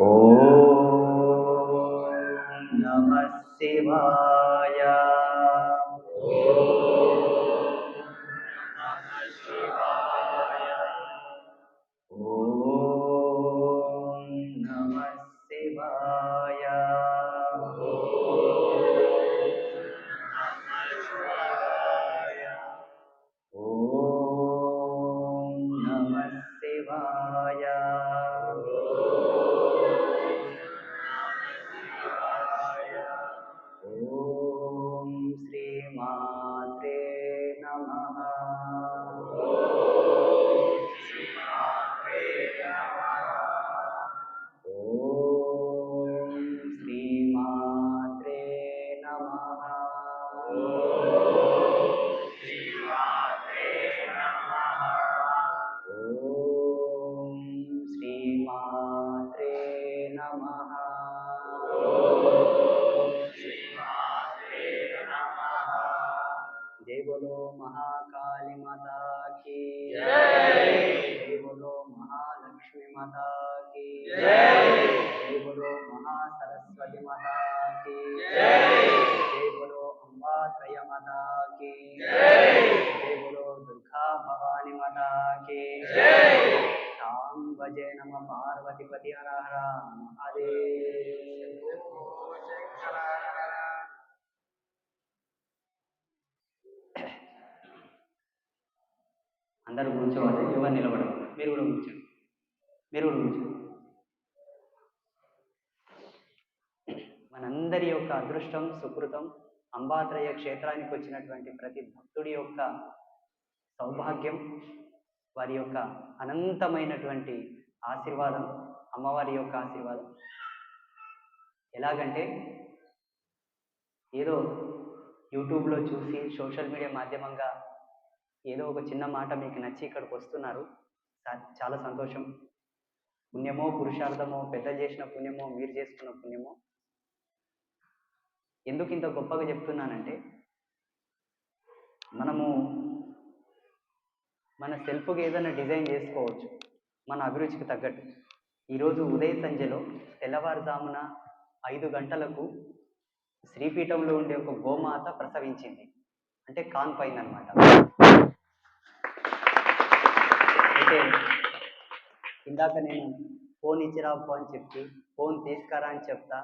ఓం నమః శివాయ. ఓం నమః శివాయ. ఓం నమః శివాయ. ఓం శ్రీమాత్రే నమః. ఓం శ్రీమాత్రే నమః. ఓం శ్రీమాత్రే నమః. జై బోలో మహాకాళీ మాతా కీ జై బోలో మహాలక్ష్మి మాతా కీ జై బోలో మహాసరస్వతి మాతా కీ జై బోలో అంబాత్రయ మాతా కీ జై బోలో దుర్గా భవాని మాతా కీ సాంబజే నమ పార్వతిపతి హర హర మహాదేవ్. అందరూ కూర్చోవాలి, ఎవరు నిలబడదు. మీరు కూడా కూర్చోండి, మీరు కూడా కూర్చోండి. మనందరి యొక్క అదృష్టం సుకృతం అంబాత్రయ క్షేత్రానికి వచ్చినటువంటి ప్రతి భక్తుడి యొక్క సౌభాగ్యం, వారి యొక్క అనంతమైనటువంటి ఆశీర్వాదం, అమ్మవారి యొక్క ఆశీర్వాదం. ఎలాగంటే ఏదో యూట్యూబ్లో చూసి సోషల్ మీడియా మాధ్యమంగా ఏదో ఒక చిన్న మాట మీకు నచ్చి ఇక్కడికి వస్తున్నారు, చాలా సంతోషం. పుణ్యమో పురుషార్థమో, పెద్దలు చేసిన పుణ్యమో, మీరు చేసుకున్న పుణ్యమో. ఎందుకు ఇంత గొప్పగా చెప్తున్నానంటే, మనము మన సెల్ఫ్గా ఏదైనా డిజైన్ చేసుకోవచ్చు మన అభిరుచికి తగ్గట్టు. ఈరోజు ఉదయ సంధ్యలో తెల్లవారుజామున 5 గంటలకు శ్రీపీఠంలో ఉండే ఒక గోమాత ప్రసవించింది, అంటే కాన్పైందనమాట. అయితే ఇందాక నేను ఫోన్ ఇచ్చిరాపో అని చెప్పి ఫోన్ తీసుకురా అని చెప్తా,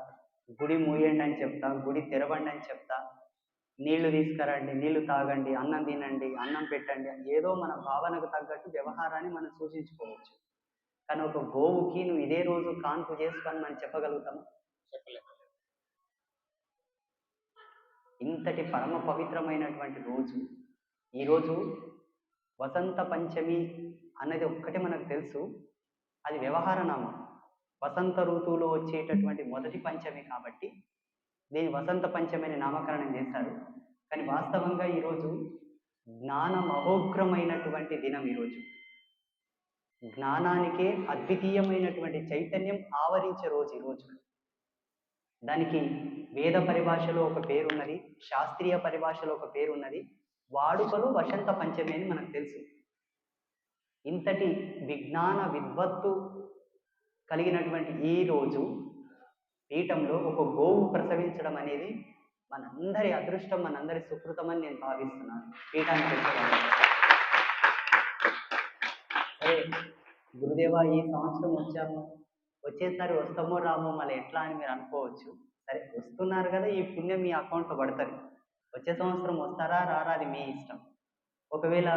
గుడి మూయండి అని చెప్తా, గుడి తెరవండి అని చెప్తా, నీళ్లు తీసుకురండి, నీళ్లు తాగండి, అన్నం తినండి, అన్నం పెట్టండి, ఏదో మన భావనకు తగ్గట్టు వ్యవహారాన్ని మనం సూచించుకోవచ్చు. కానీ ఒక గోవుకి నువ్వు ఇదే రోజు కాన్పు చేసుకొని మనం చెప్పగలుగుతాము? చెప్పలేము. ఇంతటి పరమ పవిత్రమైనటువంటి రోజు ఈరోజు వసంత పంచమి అన్నది ఒక్కటే మనకు తెలుసు, అది వ్యవహార నామం. వసంత ఋతువులో వచ్చేటటువంటి మొదటి పంచమి కాబట్టి దీన్ని వసంత పంచమి అని నామకరణం చేశారు. కానీ వాస్తవంగా ఈరోజు జ్ఞాన మహోగ్రమైనటువంటి దినం. ఈరోజు జ్ఞానానికే అద్వితీయమైనటువంటి చైతన్యం ఆవరించే రోజు ఈరోజు. దానికి వేద పరిభాషలో ఒక పేరున్నది, శాస్త్రీయ పరిభాషలో ఒక పేరున్నది, వాడుకలో వసంత పంచమి అని మనకు తెలుసు. ఇంతటి విజ్ఞాన విద్వత్తు కలిగినటువంటి ఈ రోజు పీఠంలో ఒక గోవు ప్రసవించడం అనేది మనందరి అదృష్టం, మనందరి సుకృతం అని నేను భావిస్తున్నాను. పీఠానికి సరే గురుదేవా, ఈ సంవత్సరం వచ్చాము, వచ్చేసారి వస్తామో రామో మళ్ళీ ఎట్లా అని మీరు అనుకోవచ్చు. సరే వస్తున్నారు కదా, ఈ పుణ్యం మీ అకౌంట్లో పడుతుంది. వచ్చే సంవత్సరం వస్తారా రారా అది మీ ఇష్టం. ఒకవేళ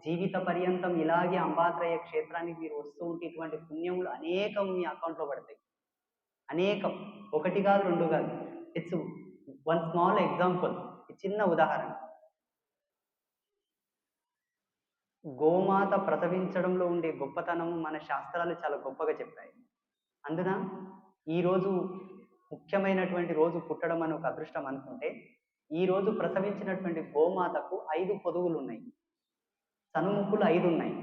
జీవిత పర్యంతం ఇలాగే అంబాత్రయ క్షేత్రానికి మీరు వస్తూ ఉంటే ఇటువంటి పుణ్యములు అనేకం మీ అకౌంట్లో పడతాయి. అనేకం, ఒకటి కాదు రెండు కాదు. ఇట్స్ వన్ స్మాల్ ఎగ్జాంపుల్, చిన్న ఉదాహరణ. గోమాత ప్రసవించడంలో ఉండే గొప్పతనం మన శాస్త్రాలు చాలా గొప్పగా చెప్పాయి. అందున ఈరోజు ముఖ్యమైనటువంటి రోజు పుట్టడం అని ఒక అదృష్టం అనుకుంటే, ఈరోజు ప్రసవించినటువంటి గోమాతకు 5 పొదుగులు ఉన్నాయి, సనుముఖులు 5 ఉన్నాయి.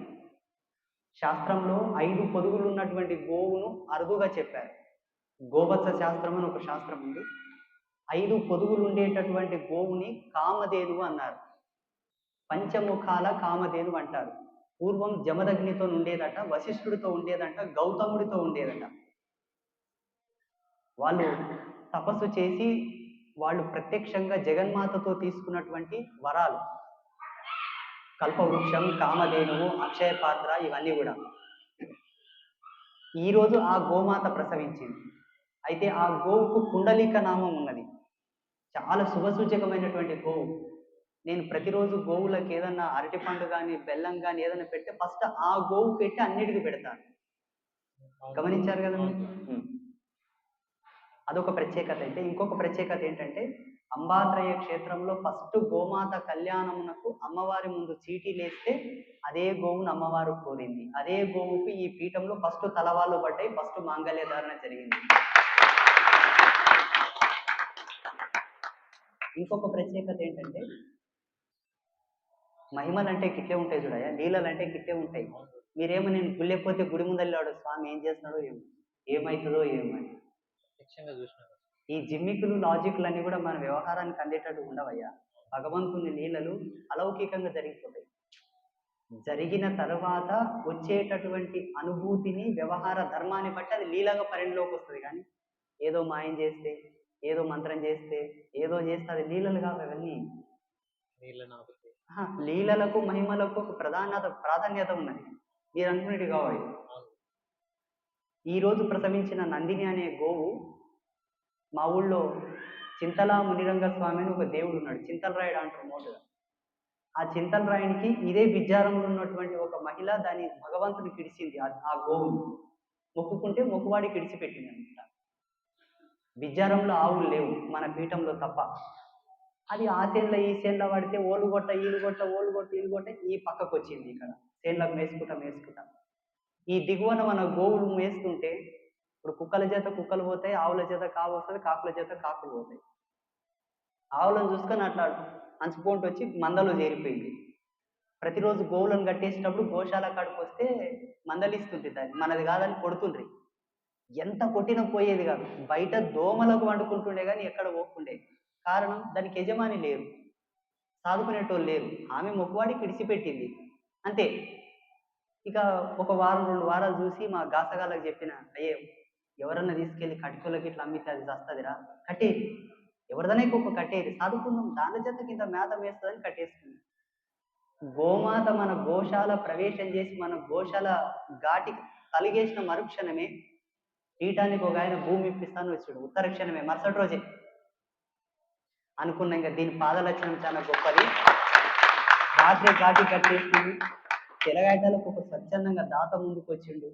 శాస్త్రంలో 5 పొదుగులు ఉన్నటువంటి గోవును అరుదుగా చెప్పారు. గోవత్స శాస్త్రం అని ఒక శాస్త్రం ఉంది. 5 పొదుగులు ఉండేటటువంటి గోవుని కామధేనువు అన్నారు. పంచముఖాల కామధేను అంటారు. పూర్వం జమదగ్నితో ఉండేదట, వశిష్ఠుడితో ఉండేదట, గౌతముడితో ఉండేదట. వాళ్ళు తపస్సు చేసి వాళ్ళు ప్రత్యక్షంగా జగన్మాతతో తీసుకున్నటువంటి వరాలు. కల్పవృక్షం, కామధేనువు, అక్షయ పాత్ర ఇవన్నీ కూడా. ఈరోజు ఆ గోమాత ప్రసవించింది. అయితే ఆ గోవుకు కుండలిక నామం ఉన్నది. చాలా శుభసూచకమైనటువంటి గోవు. నేను ప్రతిరోజు గోవులకు ఏదన్నా అరటిపండు కానీ బెల్లం కానీ ఏదైనా పెడితే ఫస్ట్ ఆ గోవు పెట్టి అన్నిటికీ పెడతాను. గమనించారు కదా. అదొక ప్రత్యేకత. అయితే ఇంకొక ప్రత్యేకత ఏంటంటే అంబాత్రయ క్షేత్రంలో ఫస్ట్ గోమాత కళ్యాణమునకు అమ్మవారి ముందు చీటీ లేస్తే అదే గోవును అమ్మవారు కోరింది. అదే గోవుకు ఈ పీఠంలో ఫస్ట్ తలవాళ్ళు పడ్డాయి, ఫస్ట్ మాంగళ్య ధారణ జరిగింది. ఇంకొక ప్రత్యేకత ఏంటంటే మహిమలంటే గిట్లే ఉంటాయి చూడయా, లీలలంటే గిట్లే ఉంటాయి. మీరేమో నేను గుళ్ళెకపోతే గుడి ముందల్లాడు స్వామి ఏం చేస్తున్నాడో ఏమో, ఏమవుతుందో ఏమని ఈ జిమ్మికులు లాజిక్లు అన్ని కూడా మన వ్యవహారానికి అందేటట్టు ఉండవయ్యా. భగవంతుని లీలలు అలౌకికంగా జరిగిపోతాయి. జరిగిన తర్వాత వచ్చేటటువంటి అనుభూతిని వ్యవహార ధర్మాన్ని బట్టి అది లీలగా పరిణిలోకి వస్తుంది. కానీ ఏదో మాయం చేస్తే, ఏదో మంత్రం చేస్తే, ఏదో చేస్తే అది లీలలు కావు. అవన్నీ లీలలకు మహిమలకు ఒక ప్రాధాన్యత ఉన్నది. మీరు అనుకునేది కావాలి. ఈరోజు ప్రసవించిన నందిని అనే గోవు మా ఊళ్ళో చింతల మునిరంగ స్వామి అని ఒక దేవుడు ఉన్నాడు. చింతలరాయుడు అంటారు మోటుగా. ఆ చింతలరాయునికి ఇదే విద్యారంలో ఉన్నటువంటి ఒక మహిళ దాని భగవంతుని కిడిచింది. ఆ గోవుని మొక్కుకుంటే మొక్కువాడికి కిడిచిపెట్టింది అనమాట. విద్యారంలో ఆవులు లేవు మన పీఠంలో తప్ప. అది ఆ సేన్ల ఈ సేన్ల పడితే ఓళ్ళు కొట్ట ఈలు కొట్ట, ఓళ్ళు కొట్ట ఈలు కొట్ట ఈ పక్కకు వచ్చింది. ఇక్కడ సేన్లకు మేసుకుంటా ఈ దిగువన మన గోవులు మేస్తుంటే ఇప్పుడు కుక్కల చేత కుక్కలు పోతాయి, ఆవుల చేత కావు వస్తుంది, కాకుల చేత కాకులు పోతాయి. ఆవులను చూసుకొని అట్లా అంచుపోంటి వచ్చి మందలో చేరిపోయింది. ప్రతిరోజు గోవులను కట్టేసేటప్పుడు గోశాల కాడికి వస్తే మందలిస్తుంటే దాన్ని మనది కాదని కొడుతుండ్రి. ఎంత కొట్టినా పోయేది కాదు. బయట దోమలకు వండుకుంటుండే కానీ ఎక్కడ పోకుండే. కారణం దానికి యజమాని లేరు, సాదుకునేటోళ్ళు లేరు. ఆమె మొక్కువాడికి విడిచిపెట్టింది అంతే. ఇక ఒక వారం 2 వారాలు చూసి మా గాసగాళ్ళకి చెప్పిన, అయ్యే ఎవరన్నా తీసుకెళ్ళి కట్టుకోలకి ఇట్లా అమ్మితే అది వస్తుందిరా, కట్టేది ఎవరిదనే ఒక కట్టేది సాదుకుందాం, దాని చేత కింద మేత వేస్తుందని కట్టేసుకుంది. గోమాత మన గోశాల ప్రవేశం చేసి మన గోశాల ఘాటికి తలిగేసిన మరుక్షణమే పీఠానికి ఒక ఆయన భూమి ఇప్పిస్తాను వచ్చాడు. ఉత్తర క్షణమే మరుసటి రోజే అనుకున్నా ఇంకా దీని పాదలక్షణం చాలా గొప్పది. రాత్రి ఘాటి కట్టేసింది. తెలగాయటాలకు ఒక స్వచ్ఛందంగా దాత ముందుకు వచ్చిండు.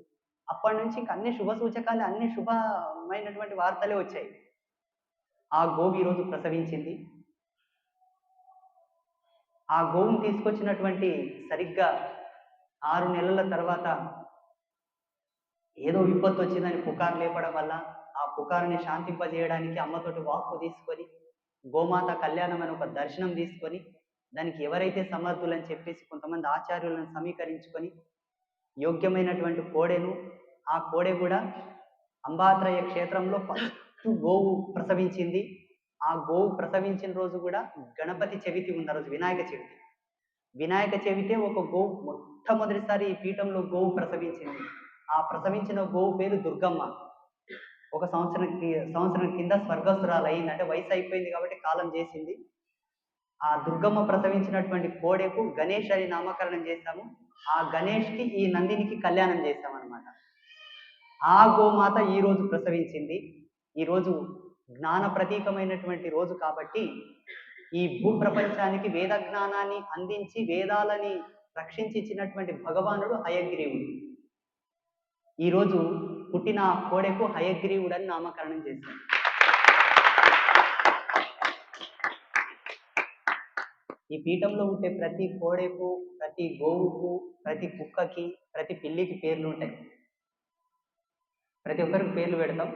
అప్పటి నుంచి ఇంక అన్ని శుభ సూచకాలు, అన్ని శుభమైనటువంటి వార్తలే వచ్చాయి. ఆ గోవు ఈరోజు ప్రసవించింది. ఆ గోవును తీసుకొచ్చినటువంటి సరిగ్గా 6 నెలల తర్వాత ఏదో విపత్తు వచ్చిందని పుకారు లేపడం వల్ల ఆ పుకారుని శాంతింపజేయడానికి అమ్మతోటి వాక్కు తీసుకొని గోమాత కళ్యాణం అని ఒక దర్శనం తీసుకొని దానికి ఎవరైతే సమర్థులని చెప్పేసి కొంతమంది ఆచార్యులను సమీకరించుకొని యోగ్యమైనటువంటి కోడెను, ఆ కోడె కూడా అంబాత్రయ క్షేత్రంలో ఫస్ట్ గోవు ప్రసవించింది. ఆ గోవు ప్రసవించిన రోజు కూడా గణపతి చవితి ఉంది. రోజు వినాయక చవితి. వినాయక చవితే ఒక గోవు మొట్టమొదటిసారి ఈ పీఠంలో గోవు ప్రసవించింది. ఆ ప్రసవించిన గోవు పేరు దుర్గమ్మ. ఒక సంవత్సరం కింద స్వర్గస్థురాలు అయింది. అంటే వయసు అయిపోయింది కాబట్టి కాలం చేసింది. ఆ దుర్గమ్మ ప్రసవించినటువంటి కోడెకు గణేష్ అని నామకరణం చేశాము. ఆ గణేష్కి ఈ నందినికి కళ్యాణం చేశామన్నమాట. ఆ గోమాత ఈ రోజు ప్రసవించింది. ఈరోజు జ్ఞాన ప్రతీకమైనటువంటి రోజు కాబట్టి ఈ భూ ప్రపంచానికి వేద జ్ఞానాన్ని అందించి వేదాలని రక్షించి ఇచ్చినటువంటి భగవానుడు హయగ్రీవుడు. ఈరోజు పుట్టిన ఆ కోడెకు హయగ్రీవుడు అని నామకరణం చేశారు. ఈ పీఠంలో ఉంటే ప్రతి కోడెకు, ప్రతి గోవుకు, ప్రతి కుక్కకి, ప్రతి పిల్లికి పేర్లు ఉంటాయి. ప్రతి ఒక్కరికి పేర్లు పెడతాం.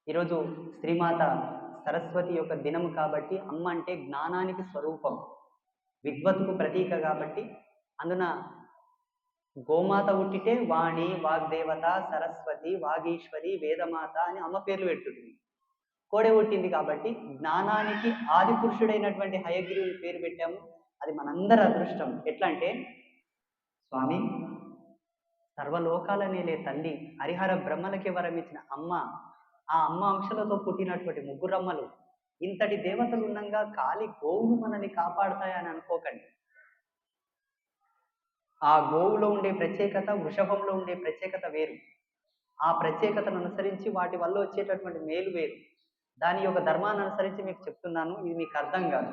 ఈరోజు శ్రీమాత సరస్వతి యొక్క దినము కాబట్టి అమ్మ అంటే జ్ఞానానికి స్వరూపం, విద్వత్తుకు ప్రతీక కాబట్టి అందున గోమాత పుట్టితే వాణి, వాగ్దేవత, సరస్వతి, వాగీశ్వరి, వేదమాత అని అమ్మ పేర్లు పెడుతుంది. కోడె పుట్టింది కాబట్టి జ్ఞానానికి ఆది పురుషుడైనటువంటి హయగ్రీవుని పేరు పెట్టాము. అది మనందరి అదృష్టం. ఎట్లా అంటే స్వామి సర్వలోకాల నేలే తల్లి హరిహర బ్రహ్మలకి వరం ఇచ్చిన అమ్మ ఆ అమ్మ అంశలతో పుట్టినటువంటి ముగ్గురమ్మలు ఇంతటి దేవతలు ఉన్నంగా కాలి గోవులు మనల్ని కాపాడుతాయని అనుకోకండి. ఆ గోవులో ఉండే ప్రత్యేకత, వృషభంలో ఉండే ప్రత్యేకత వేరు. ఆ ప్రత్యేకతను అనుసరించి వాటి వల్ల వచ్చేటటువంటి మేలు వేరు. దాని యొక్క ధర్మాన్ని అనుసరించి మీకు చెప్తున్నాను. ఇది మీకు అర్థం కాదు.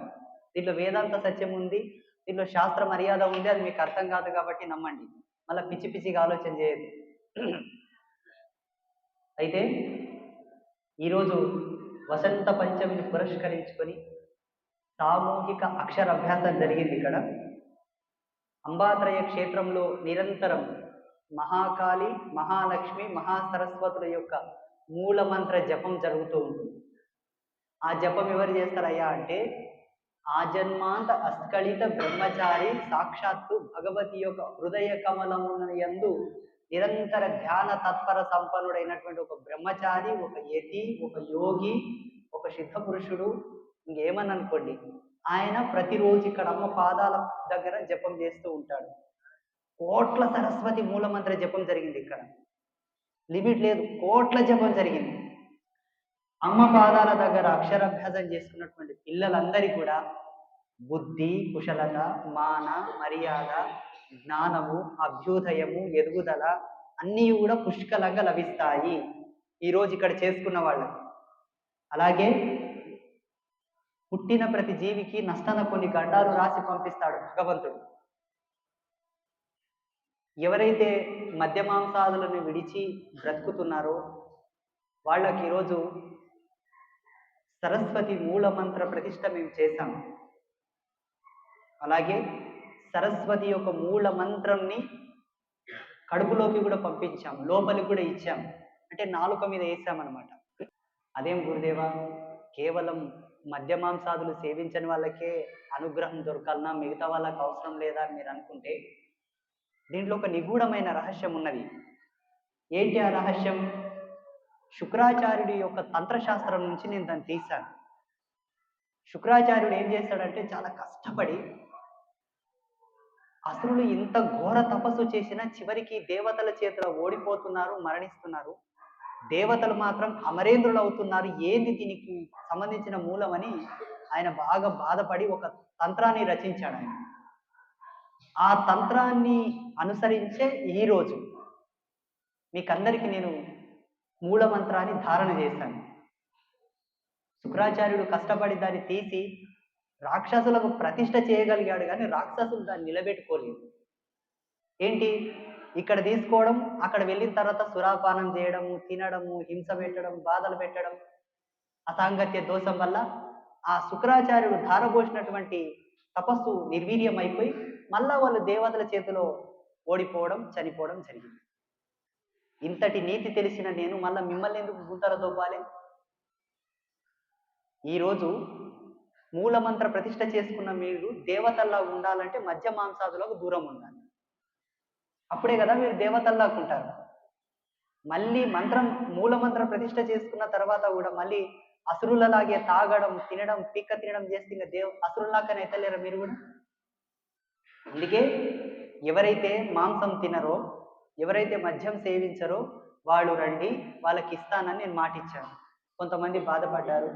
దీంట్లో వేదాంత సత్యం ఉంది, దీంట్లో శాస్త్ర మర్యాద ఉంది. అది మీకు అర్థం కాదు కాబట్టి నమ్మండి. మళ్ళీ పిచ్చి పిచ్చిగా ఆలోచన చేయదు. అయితే ఈరోజు వసంత పంచమిని పురస్కరించుకొని సామూహిక అక్షరాభ్యాసం జరిగింది ఇక్కడ. అంబాత్రయ క్షేత్రంలో నిరంతరం మహాకాళి, మహాలక్ష్మి, మహాసరస్వతుల యొక్క మూలమంత్ర జపం జరుగుతూ ఉంటుంది. ఆ జపం ఎవరు చేస్తారయ్యా అంటే ఆజన్మాంత అస్కళిత బ్రహ్మచారి సాక్షాత్తు భగవతి యొక్క హృదయ కమలమునందు నిరంతర ధ్యాన తత్పర సంపన్నుడైనటువంటి ఒక బ్రహ్మచారి, ఒక యతి, ఒక యోగి, ఒక సిద్ధ పురుషుడు, ఇంకేమని అనుకోండి, ఆయన ప్రతిరోజు ఇక్కడ అమ్మ పాదాల దగ్గర జపం చేస్తూ ఉంటాడు. కోట్ల సరస్వతి మూలమంత్ర జపం జరిగింది ఇక్కడ. లిమిట్ లేదు, కోట్ల జపం జరిగింది. అమ్మ పాదాల దగ్గర అక్షరాభ్యాసం చేసుకున్నటువంటి పిల్లలందరికీ కూడా బుద్ధి, కుశలత, మాన, మర్యాద, జ్ఞానము, అభ్యుదయము, ఎదుగుదల అన్నీ కూడా పుష్కలంగా లభిస్తాయి ఈరోజు ఇక్కడ చేసుకున్న వాళ్ళకి. అలాగే పుట్టిన ప్రతి జీవికి నష్టాన కొన్ని గండాలు రాసి పంపిస్తాడు భగవంతుడు. ఎవరైతే మద్య మాంసాదులను విడిచి బ్రతుకుతున్నారో వాళ్ళకి ఈరోజు సరస్వతి మూలమంత్ర ప్రతిష్ట మేము చేశాం. అలాగే సరస్వతి యొక్క మూల మంత్రంని కడుపులోకి కూడా పంపించాం, లోపలికి కూడా ఇచ్చాం. అంటే నాలుక మీద వేసామన్నమాట. అదేం గురుదేవా, కేవలం మద్య మాంసాదులు సేవించని వాళ్ళకే అనుగ్రహం దొరకాలన్నా మిగతా వాళ్ళకి అవసరం లేదా అని మీరు అనుకుంటే, దీంట్లో ఒక నిగూఢమైన రహస్యం ఉన్నది. ఏంటి ఆ రహస్యం? శుక్రాచార్యుడి యొక్క తంత్రశాస్త్రం నుంచి నేను దాన్ని తీశాను. శుక్రాచార్యుడు ఏం చేశాడంటే చాలా కష్టపడి అసురులు ఇంత ఘోర తపస్సు చేసినా చివరికి దేవతల చేతిలో ఓడిపోతున్నారు, మరణిస్తున్నారు. దేవతలు మాత్రం అమరేంద్రులు అవుతున్నారు. ఏంది దీనికి సంబంధించిన మూలమని ఆయన బాగా బాధపడి ఒక తంత్రాన్ని రచించాడు ఆయన. ఆ తంత్రాన్ని అనుసరించే ఈరోజు మీకందరికీ నేను మూలమంత్రాన్ని ధారణ చేశాను. శుక్రాచార్యుడు కష్టపడి దాన్ని తీసి రాక్షసులకు ప్రతిష్ట చేయగలిగాడు, కానీ రాక్షసులు దాన్ని నిలబెట్టుకోలేదు. ఏంటి, ఇక్కడ తీసుకోవడం, అక్కడ వెళ్ళిన తర్వాత సురాపానం చేయడము, తినడము, హింస పెట్టడం, బాధలు పెట్టడం, అసాంగత్య దోషం వల్ల ఆ శుక్రాచార్యుడు ధారపోసినటువంటి తపస్సు నిర్వీర్యం అయిపోయి మళ్ళా వాళ్ళు దేవతల చేతిలో ఓడిపోవడం, చనిపోవడం జరిగింది. ఇంతటి నీతి తెలిసిన నేను మళ్ళీ మిమ్మల్ని ఎందుకు గుంతర దొబ్బాలి? ఈరోజు మూలమంత్ర ప్రతిష్ట చేసుకున్న మీరు దేవతల్లా ఉండాలంటే మధ్య మాంసాదులకు దూరం ఉండాలి. అప్పుడే కదా మీరు దేవతల్లాగా ఉంటారు. మళ్ళీ మూలమంత్ర ప్రతిష్ట చేసుకున్న తర్వాత కూడా మళ్ళీ అసురులలాగే తాగడం, తినడం, పిక్క తినడం చేస్తే ఇంకా అసురుల్లాగానే అయితలేరా మీరు కూడా? అందుకే ఎవరైతే మాంసం తినరో, ఎవరైతే మద్యం సేవించరో వాళ్ళు రండి, వాళ్ళకి ఇస్తానని నేను మాటిచ్చాను. కొంతమంది బాధపడ్డారు.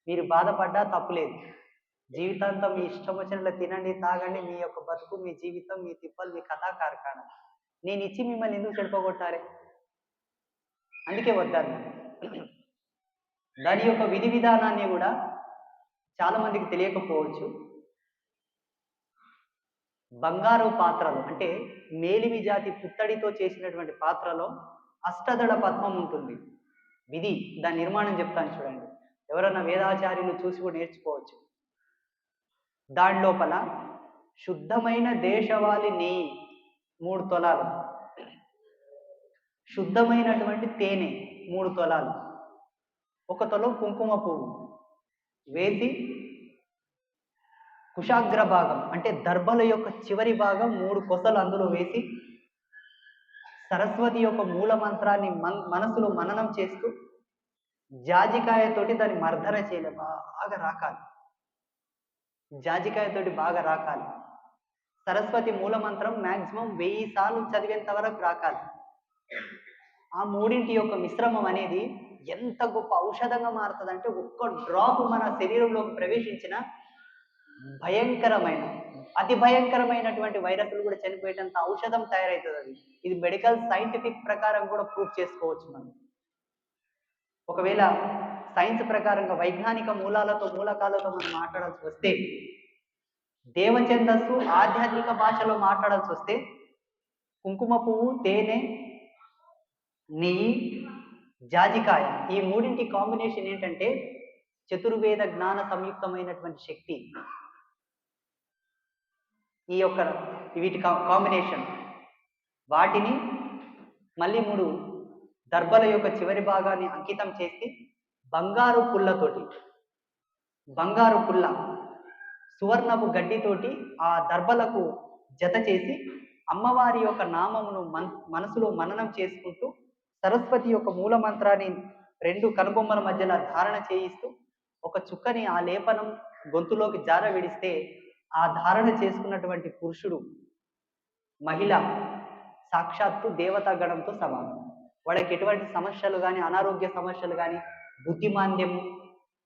మీరు బాధపడ్డా తప్పులేదు. జీవితాంతం మీ ఇష్టం వచ్చినట్లు తినండి, తాగండి. మీ యొక్క బతుకు, మీ జీవితం, మీ తిప్పలు, మీ కథా కార్ఖాన. నేను ఇచ్చి మిమ్మల్ని ఎందుకు చెడిపోగొట్టారే? అందుకే వద్దాను. దాని యొక్క విధి విధానాన్ని కూడా చాలా మందికి తెలియకపోవచ్చు. బంగారు పాత్రలు అంటే మేలిమి జాతి పుత్తడితో చేసినటువంటి పాత్రలో అష్టదళ పద్మం ఉంటుంది. విధి, దాని నిర్మాణం చెప్తాను చూడండి. ఎవరన్నా వేదాచార్యులు చూసి కూడా నేర్చుకోవచ్చు. దాని లోపల శుద్ధమైన దేశవాళి నెయ్యి 3 తొలాలు, శుద్ధమైనటువంటి తేనె 3 తొలాలు, 1 తొలం కుంకుమ పువ్వు వేసి కుశాగ్ర భాగం అంటే దర్భల యొక్క చివరి భాగం 3 కొసలు అందులో వేసి సరస్వతి యొక్క మూల మంత్రాన్ని మనసులో మననం చేస్తూ జాజికాయతోటి దాన్ని మర్దన చేయలే, బాగా రాకాలి. జాజికాయతోటి బాగా రాకాలి. సరస్వతి మూల మంత్రం మ్యాక్సిమం 1000 సార్లు చదివేంత వరకు రాకాలి. ఆ మూడింటి యొక్క మిశ్రమం అనేది ఎంత గొప్ప ఔషధంగా మారుతుందంటే ఒక్క డ్రాప్ మన శరీరంలోకి ప్రవేశించిన భయంకరమైన అతి భయంకరమైనటువంటి వైరస్లు కూడా చనిపోయేటంత ఔషధం తయారవుతుంది అది. ఇది మెడికల్ సైంటిఫిక్ ప్రకారం కూడా ప్రూవ్ చేసుకోవచ్చు మనం. ఒకవేళ సైన్స్ ప్రకారంగా వైజ్ఞానిక మూలకాలతో మనం మాట్లాడాల్సి వస్తే, దేవఛందస్సు ఆధ్యాత్మిక భాషలో మాట్లాడాల్సి వస్తే, కుంకుమ పువ్వు, తేనె, నెయ్యి, జాజికాయ ఈ మూడింటి కాంబినేషన్ ఏంటంటే చతుర్వేద జ్ఞాన సంయుక్తమైనటువంటి శక్తి. ఈ యొక్క వీటి కాంబినేషన్ వాటిని మళ్ళీ 3 దర్భల యొక్క చివరి భాగాన్ని అంకితం చేసి బంగారు పుల్ల సువర్ణపు గడ్డితోటి ఆ దర్భలకు జత చేసి అమ్మవారి యొక్క నామమును మనసులో మననం చేసుకుంటూ సరస్వతి యొక్క మూల మంత్రాన్ని 2 కనుబొమ్మల మధ్యలో ధారణ చేయిస్తూ ఒక చుక్కని ఆ లేపనం గొంతులోకి జార విడిస్తే ఆ ధారణ చేసుకున్నటువంటి పురుషుడు మహిళ సాక్షాత్తు దేవతా గణంతో సమానం. వాళ్ళకి ఎటువంటి సమస్యలు కానీ, అనారోగ్య సమస్యలు కానీ, బుద్ధిమాంద్యము,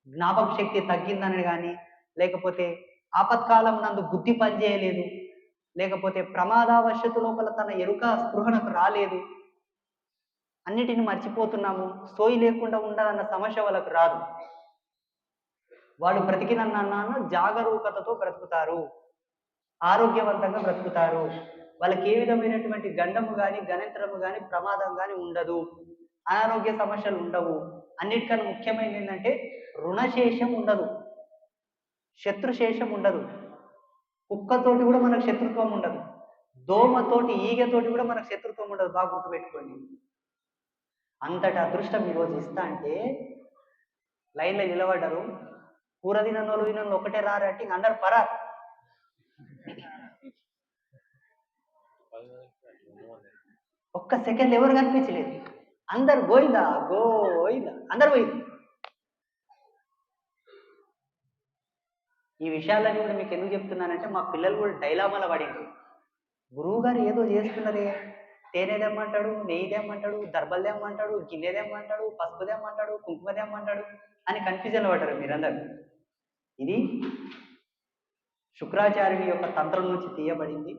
జ్ఞాపక శక్తి తగ్గిందని కానీ, లేకపోతే ఆపత్కాలం నందు బుద్ధి పనిచేయలేదు, లేకపోతే ప్రమాదవశత్తు లోపల తన ఎరుక స్పృహణకు రాలేదు, అన్నిటిని మర్చిపోతున్నాము, సోయి లేకుండా ఉండాలన్న సమస్య వాళ్ళకు రాదు. వాళ్ళు బ్రతికినన్నాను జాగరూకతతో బ్రతుకుతారు, ఆరోగ్యవంతంగా బ్రతుకుతారు. వాళ్ళకి ఏ విధమైనటువంటి గండము కానీ, గణంతరము కానీ, ప్రమాదం కానీ ఉండదు, అనారోగ్య సమస్యలు ఉండవు. అన్నిటికన్నా ముఖ్యమైనది ఏంటంటే రుణశేషం ఉండదు, శత్రుశేషం ఉండదు. కుక్కతోటి కూడా మనకు శత్రుత్వం ఉండదు, దోమతోటి ఈగతోటి కూడా మనకు శత్రుత్వం ఉండదు. బాగా గుర్తుపెట్టుకోండి. అంతటి అదృష్టం ఈరోజు ఇస్తా అంటే లైన్లో నిలబడ్డారు, కూర తినోళ్ళు తినోళ్ళు ఒకటే రారంటే ఇంక అందరు పరా. ఒక్క సెకండ్ ఎవరు కనిపించలేదు, అందరు గోయిందా అందరు పోయింది. ఈ విషయాలన్నీ కూడా మీకు ఎందుకు చెప్తున్నానంటే మా పిల్లలు కూడా డైలామాల పడింది. గురువు గారు ఏదో చేస్తున్నదే, తేనెదేమంటాడు, నెయ్యిదేమంటాడు, దర్బల్దేమంటాడు, గిన్నెదేమంటాడు, పసుపుదేమంటాడు, కుంకుమదేమంటాడు అని కన్ఫ్యూజన్ పడ్డారు మీరందరూ. ఇది శుక్రాచార్యుని యొక్క తంత్రం నుంచి తీయబడింది.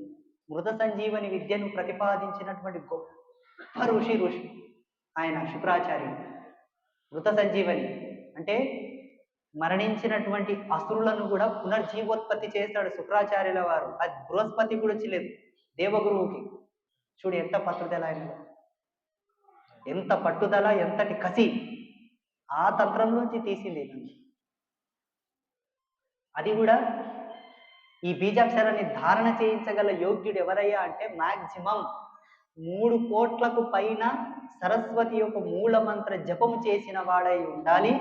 మృత సంజీవని విద్యను ప్రతిపాదించినటువంటి గొప్ప ఋషి ఆయన శుక్రాచార్యుడు. మృత సంజీవని అంటే మరణించినటువంటి అసురులను కూడా పునర్జీవోత్పత్తి చేస్తాడు శుక్రాచార్యుల వారు. అది బృహస్పతి కూడా వచ్చలేదు దేవగురువుకి. చూడు ఎంత పట్టుదల ఆయన, ఎంత పట్టుదల, ఎంతటి కసి ఆ తంత్రం నుంచి తీసింది. అది కూడా ఈ బీజాక్షరాన్ని ధారణ చేయించగల యోగ్యుడు ఎవరయ్యా అంటే మాక్సిమం 3 కోట్లకు పైన సరస్వతి యొక్క మూల మంత్ర జపము చేసిన వాడై ఉండాలి,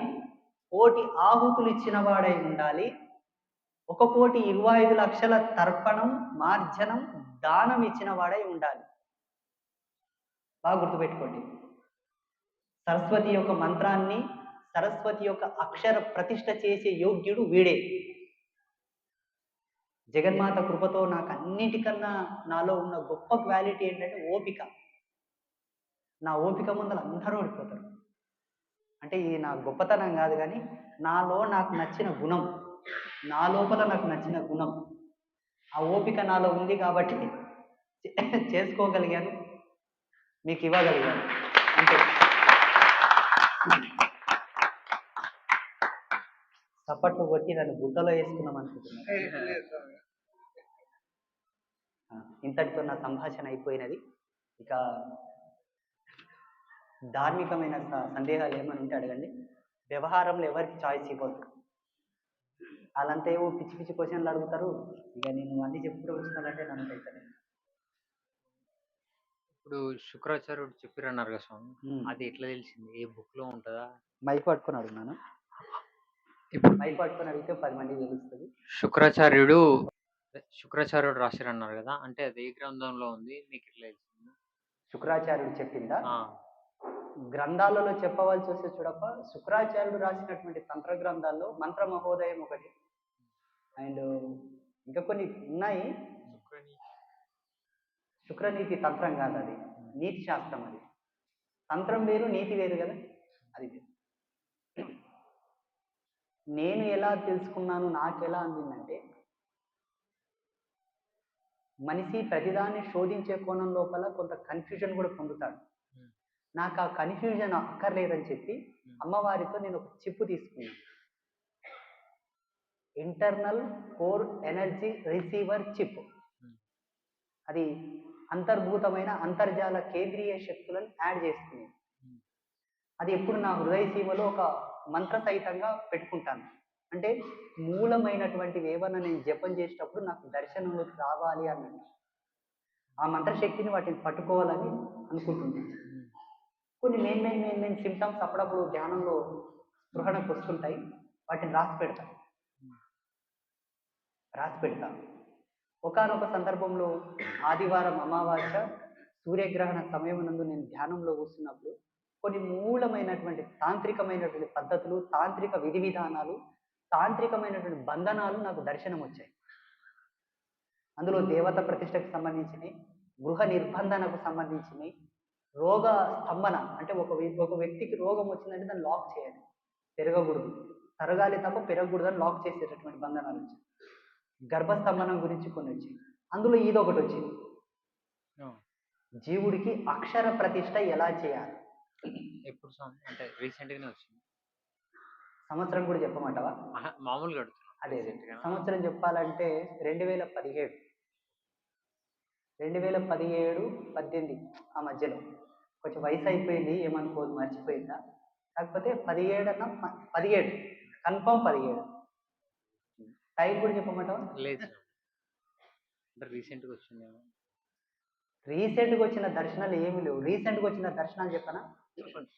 1 కోటి ఆహుతులు ఇచ్చిన వాడై ఉండాలి, 1,25,00,000 తర్పణం, మార్జనం, దానం ఇచ్చిన వాడై ఉండాలి. బాగా గుర్తుపెట్టుకోండి. సరస్వతి యొక్క మంత్రాన్ని, సరస్వతి యొక్క అక్షర ప్రతిష్ఠ చేసే యోగ్యుడు వీడే. జగన్మాత కృపతో నాకు అన్నిటికన్నా నాలో ఉన్న గొప్ప క్వాలిటీ ఏంటంటే ఓపిక. నా ఓపిక ముందర అందరూ ఓడిపోతారు. అంటే ఇది నా గొప్పతనం కాదు, కానీ నాలో నాకు నచ్చిన గుణం, నా లోపల నాకు నచ్చిన గుణం, ఆ ఓపిక నాలో ఉంది కాబట్టి చేసుకోగలిగాను, మీకు ఇవ్వగలిగాను అంతే. చప్పట్లు కొట్టి నన్ను గుడ్డలో వేసుకున్నాం అనుకుంటున్నాను. ఇంతటితో నా సంభాషణ అయిపోయినది. ఇక ధార్మికమైన సందేహాలు ఏమైనా ఉంటే అడగండి. వ్యవహారంలో ఎవరికి చాయిస్ ఇవ్వద్దు. వాళ్ళంతా ఏవో పిచ్చి పిచ్చి క్వశ్చన్లు అడుగుతారు. ఇక నేను అన్ని చెప్పుకుంటూ వచ్చినానంటే నన్ను అవుతాను. ఇప్పుడు శుక్రాచార్యుడు చెప్పిరన్నారు కదా స్వామి, అది ఎట్లా తెలిసింది? ఏ బుక్ లో ఉంటుందా? మైక్ పట్టుకొని అడుగున్నాను. ఇప్పుడు మైక్ పట్టుకొని అడిగితే 10 మందికి తెలుస్తుంది. శుక్రాచార్యుడు రాసిరన్నారు కదా, అంటే అది ఏ గ్రంథంలో ఉంది, మీకు ఎట్లా తెలిసింది? శుక్రాచార్యుడు చెప్పిందా? గ్రంథాలలో చెప్పవలసి వస్తే చూడప్ప, శుక్రాచార్యుడు రాసినటువంటి తంత్ర గ్రంథాల్లో మంత్ర మహోదయం ఒకటి, అండ్ ఇంకా కొన్ని ఉన్నాయి. శుక్రనీతి తంత్రం కాదు, అది నీతి శాస్త్రం. అది తంత్రం వేరు, నీతి వేరు కదా, అది వేరు. నేను ఎలా తెలుసుకున్నాను, నాకెలా అందిందంటే, మనిషి ప్రతిదాన్ని శోధించే కోణం లోపల కొంత కన్‌ఫ్యూజన్ గూడా పొందుతాడు. హ్మ్. నాకు ఆ కన్‌ఫ్యూజన్ అక్కర్లేదని చెప్పి హ్మ్. అమ్మవారితో నేను ఒక చిప్ తీసుకున్నాను. Internal core energy receiver chip. హ్మ్. అది అంతర్భూతమైన అంతర్జాల కేంద్రీయ శక్తులను యాడ్ చేసుకునేది. హ్మ్. అది ఎప్పుడు నా హృదయ సీమలో ఒక మంత్ర సహితంగా పెట్టుకుంటాను. అంటే మూలమైనటువంటివి ఏవన్నా నేను జపం చేసేటప్పుడు నాకు దర్శనంలోకి రావాలి అన్నట్టు. ఆ మంత్రశక్తిని వాటిని పట్టుకోవాలని అనుకుంటున్నాను. హ్మ్. కొన్ని మెయిన్ సింప్టమ్స్ అప్పుడప్పుడు ధ్యానంలో స్పృహణకు వస్తుంటాయి. వాటిని రాసి పెడతా. హ్మ్. రాసి పెడతా. ఒకానొక సందర్భంలో ఆదివారం అమావాస్య సూర్యగ్రహణ సమయమునందు నేను ధ్యానంలో కూర్చున్నప్పుడు కొన్ని మూలమైనటువంటి తాంత్రికమైనటువంటి పద్ధతులు, తాంత్రిక విధి విధానాలు, తాంత్రికమైనటువంటి బంధనాలు నాకు దర్శనం వచ్చాయి. అందులో దేవత ప్రతిష్టకు సంబంధించినయి, గృహ నిర్బంధనకు సంబంధించినయి, రోగ స్తంభన అంటే ఒక వ్యక్తికి రోగం వచ్చిందంటే దాన్ని లాక్ చేయాలి. పెరగకూడదు. తరగాలి తప్ప పెరగకూడదని లాక్ చేసేటటువంటి బంధనాలు వచ్చాయి. గర్భస్తంభనం గురించి కొన్ని వచ్చాయి. అందులో ఇదొకటి వచ్చింది. ఆ! జీవుడికి అక్షర ప్రతిష్ఠ ఎలా చేయాలి? ఎప్పుడు స్వామి? అంటే రీసెంట్‌గానే వచ్చింది. సంవత్సరం కూడా చెప్పమంటావా? అహా! మామూలుగా అడుగుతున్నా. అదే. రీసెంట్‌గానా? సంవత్సరం చెప్పాలంటే 2017, 2017, 18 ఆ మధ్యలో. కొంచెం వయసు అయిపోయింది ఏమనుకోదు మర్చిపోయిందా? కాకపోతే 17 అన్నా 17 కన్ఫర్మ్ 17. టైం కూడా చెప్పమంటావా? లేదు స్వామి. అంటే రీసెంట్‌గా వచ్చిందేమో. రీసెంట్‌గా వచ్చిన దర్శనాలు ఏమి లేవు. రీసెంట్‌గా వచ్చిన దర్శనాలు చెప్పనా? చెప్పండి.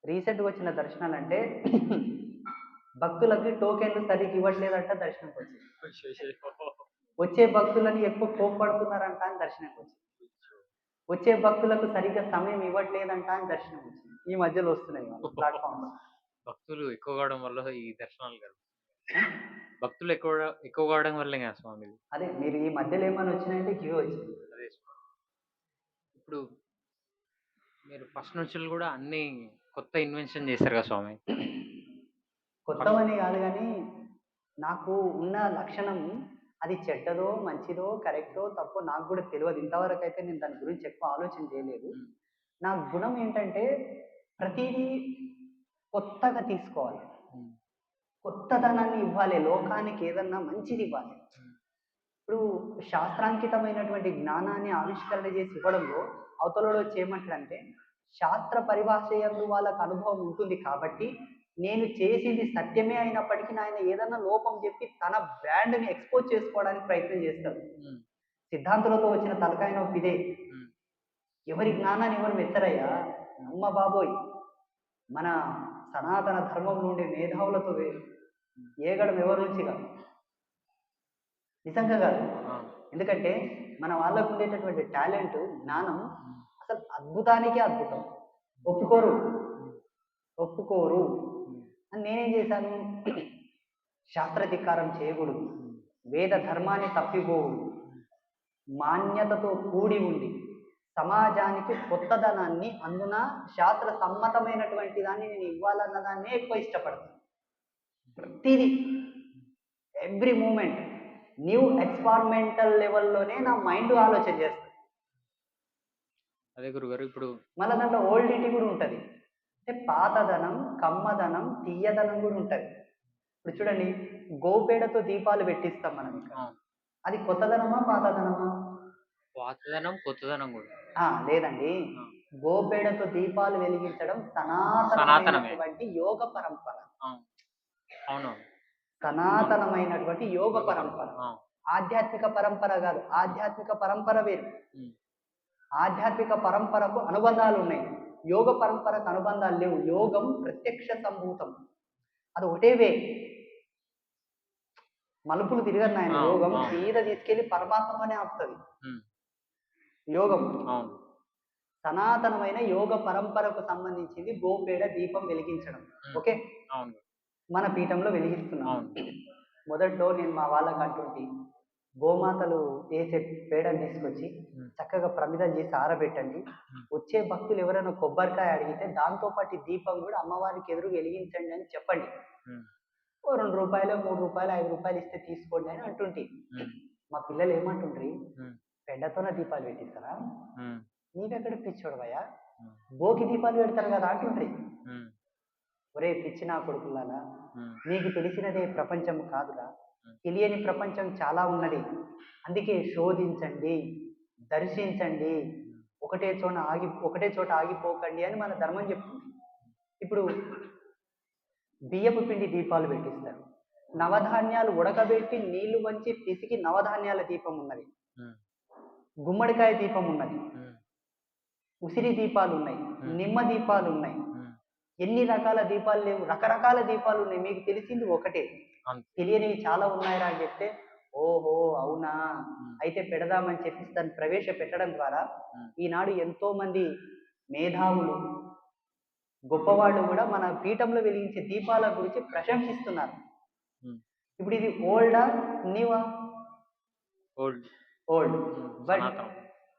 రీసెంట్‌గా వచ్చిన దర్శనాలంటే భక్తులకి టోకెన్‌లు సరిగ్గా ఇవ్వట్లేదంట దర్శనంకొచ్చింది. అయ్యయ్యో! వచ్చే భక్తులని ఎక్కువ కోప్పడుతున్నారంట అని దర్శనంకొచ్చింది. వచ్చే భక్తులకు సరిగ్గా సమయం ఇవ్వట్లేదంట అని దర్శనం వచ్చింది. ఈ మధ్యలో వస్తున్నాయి ప్లాట్‌ఫామ్‌లో. భక్తులు ఎక్కువ కావడం వల్ల ఈ దర్శనాలు గాదు. భక్తులు ఎక్కువ కావడం వల్లే కదా స్వామి ఇది. అదే మీరు ఈ మధ్యలో ఏమైనా వచ్చినాయంటే గివే వచ్చింది. అదే స్వామి. ఇప్పుడు మీరు ఫస్ట్ నుంచెల్లి గూడా అన్నీ కొత్త ఇన్వెన్షన్ చేశారు కదా స్వామి. ఫస్ట్ కొత్తవని కాదు గానీ, నాకు ఉన్న లక్షణం అది చెడ్డదో, మంచిదో, కరెక్టో, తప్పో నాకు గూడా తెలవదు. ఇంతవరకైతే నేను దాని గురించి ఎక్కువ ఆలోచన చేయలేదు. హ్మ్. నా గుణం ఏంటంటే ప్రతీదీ కొత్తగా తీసుకోవాలి. హ్మ్. కొత్తదనాన్ని ఇవ్వాలి. లోకానికి ఏదన్నా మంచిదివ్వాలి. హ్మ్. ఇప్పుడు శాస్త్రాంకితమైనటువంటి జ్ఞానాన్ని ఆవిష్కరణ చేసి ఇవ్వడంలో అవతలోడు వచ్చి ఏమంటాడంటే, శాస్త్ర పరిభాష యందు వాళ్ళకి అనుభవం ఉంటుంది కాబట్టి, నేను చేసింది సత్యమే అయినప్పటికీ నాయన ఏదన్నా లోపం చెప్పి తన బ్రాండ్‌ని ఎక్స్‌పోజ్ చేసుకోవడానికి ప్రయత్నం చేస్తాడు. హ్మ్. సిద్ధాంతులతో వచ్చిన తలకాయ నొప్పి ఇదే. హ్మ్. ఎవరి జ్ఞానాన్ని ఎవరు మెచ్చరయ్యా? అమ్మ బాబోయ్! మన సనాతన ధర్మం నుండి మేధావులతో ఏగడం ఎవరి నుంచి కాదు. నిజంగా కాదు. ఆ! ఎందుకంటే మన వాళ్ళకు ఉండేటటువంటి టాలెంట్, జ్ఞానం హ్మ్. అసలు అద్భుతానికే అద్భుతం. ఒప్పుకోరు. హ్మ్. ఒప్పుకోరు. హ్మ్. అని నేనేం చేశాను? శాస్త్రధిక్కారం చేయకూడదు. హ్మ్. వేద ధర్మాన్ని తప్పిపోకూడదు. హ్మ్. మాన్యతతో కూడి ఉండి సమాజానికి కొత్తదనాన్ని అందున శాస్త్ర సమ్మతమైనటువంటి దాన్ని నేను ఇవ్వాలన్న దాన్నే ఎక్కువ ఇష్టపడతాను. ప్రతిదీ ఎవ్రీ మూమెంట్ న్యూ ఎక్స్‌పెరిమెంటల్ లెవెల్‌లోనే నా మైండ్ ఆలోచన చేస్తది. అదే గురుగారు ఇప్పుడు మళ్ళా దాంట్లో ఓల్డిటీ కూడా ఉంటది. అంటే పాతదనం, కమ్మదనం, తియ్యదనం కూడా ఉంటది. ఇప్పుడు చూడండి గోపేడతో దీపాలు పెట్టిస్తాం మనం ఇక్కడ. ఆ! అది కొత్తదనమా? పాతదనమా? పాతదనం, కొత్తదనం గూడా. లేదండి. ఆ! గోపేడతో దీపాలు వెలిగించడం సనాతనమే. సనాతనమైనటువంటి యోగ పరంపర. ఆ! అవునవును. అవును. సనాతనమైనటువంటి యోగ యోగ పరంపర. పరంపర. ఆ! ఆధ్యాత్మిక పరంపర గాదు. హ్మ్. ఆధ్యాత్మిక పరంపర వేరు. హ్మ్. ఆధ్యాత్మిక పరంపరకు అనుబంధాలున్నాయి. యోగ పరంపరకు అనుబంధాలు లేవు. యోగం ప్రత్యక్ష సంభూతం. అది ఒకటే వే. మలుపులు తిరగదు నాయన ఆ! యోగం. అవును. సీదా తీసుకెళ్ళి పరమాత్మతోనే ఆపుతది. హ్మ్. యోగం. అవును. సనాతనమైన యోగ పరంపరకు సంబంధించింది గోపేడ దీపం వెలిగించడం. హ్మ్. ఓకే. అవును. మన పీఠంలో వెలిగిస్తున్నాం. అవును. మొదట్లో నేను మా వాళ్ళకి అంటుంటి గోమాతలు వేసే పేడను తీసుకొచ్చి హ్మ్. చక్కగా ప్రమిదం చేసి ఆరబెట్టండి. హ్మ్. వచ్చే భక్తులు ఎవరైనా కొబ్బరికాయ అడిగితే దాంతో పాటు ఈ దీపం కూడా అమ్మవారికి ఎదురు వెలిగించండి అని చెప్పండి. హ్మ్. ఓ రూ. 2, రూ. 3, రూ. 5 ఇస్తే తీసుకోండి అని అంటుంటి. ఉమ్, మా పిల్లలు ఏమంటుండ్రి, ఉమ్, పెండతోనే దీపాలు పెట్టిస్తారా, ఉమ్, నీవెక్కడ పిచ్చోడవయ్యా, ఉమ్, బోకి దీపాలు పెడతారు కదా అంటుండ్రి. ఉమ్, ఒరే పిచ్చి నా కొడుకులారా, ఉమ్, నీకు తెలిసినదే ప్రపంచం కాదురా, ఉమ్, తెలియని ప్రపంచం చాలా ఉన్నది. అందుకే శోధించండి, దర్శించండి, ఉమ్, ఒకటే చోట ఆగిపోకండి అని మన ధర్మం చెప్తుంది. ఇప్పుడు బియ్యపు పిండి దీపాలు పెట్టిస్తారు, నవధాన్యాలు ఉడకబెట్టి నీళ్లు వంచి పిసికి నవధాన్యాల దీపం ఉన్నది, ఉమ్, గుమ్మడికాయ దీపం ఉన్నది, ఉమ్, ఉసిరి దీపాలు ఉన్నాయి, నిమ్మ దీపాలు ఉన్నాయి, ఉమ్, ఎన్ని రకాల దీపాలు లేవు, రకరకాల దీపాలు ఉన్నాయి. మీకు తెలిసింది ఒకటే, అంతే. తెలియనివి చాలా ఉన్నాయిరా అని చెప్తే, ఓహో అవునా, ఉమ్, అయితే పెడదామని చెప్పి దాన్ని ప్రవేశపెట్టడం ద్వారా ఉమ్, ఈనాడు ఎంతో మంది మేధావులు, గొప్పవాళ్ళు కూడా మన పీఠంలో వెలిగించే దీపాల గురించి ప్రశంసిస్తున్నారు. ఉమ్, ఇప్పుడు ఇది ఓల్డా న్యూవా? ఓల్డ్. ఓల్డ్. బట్ సనాతనం.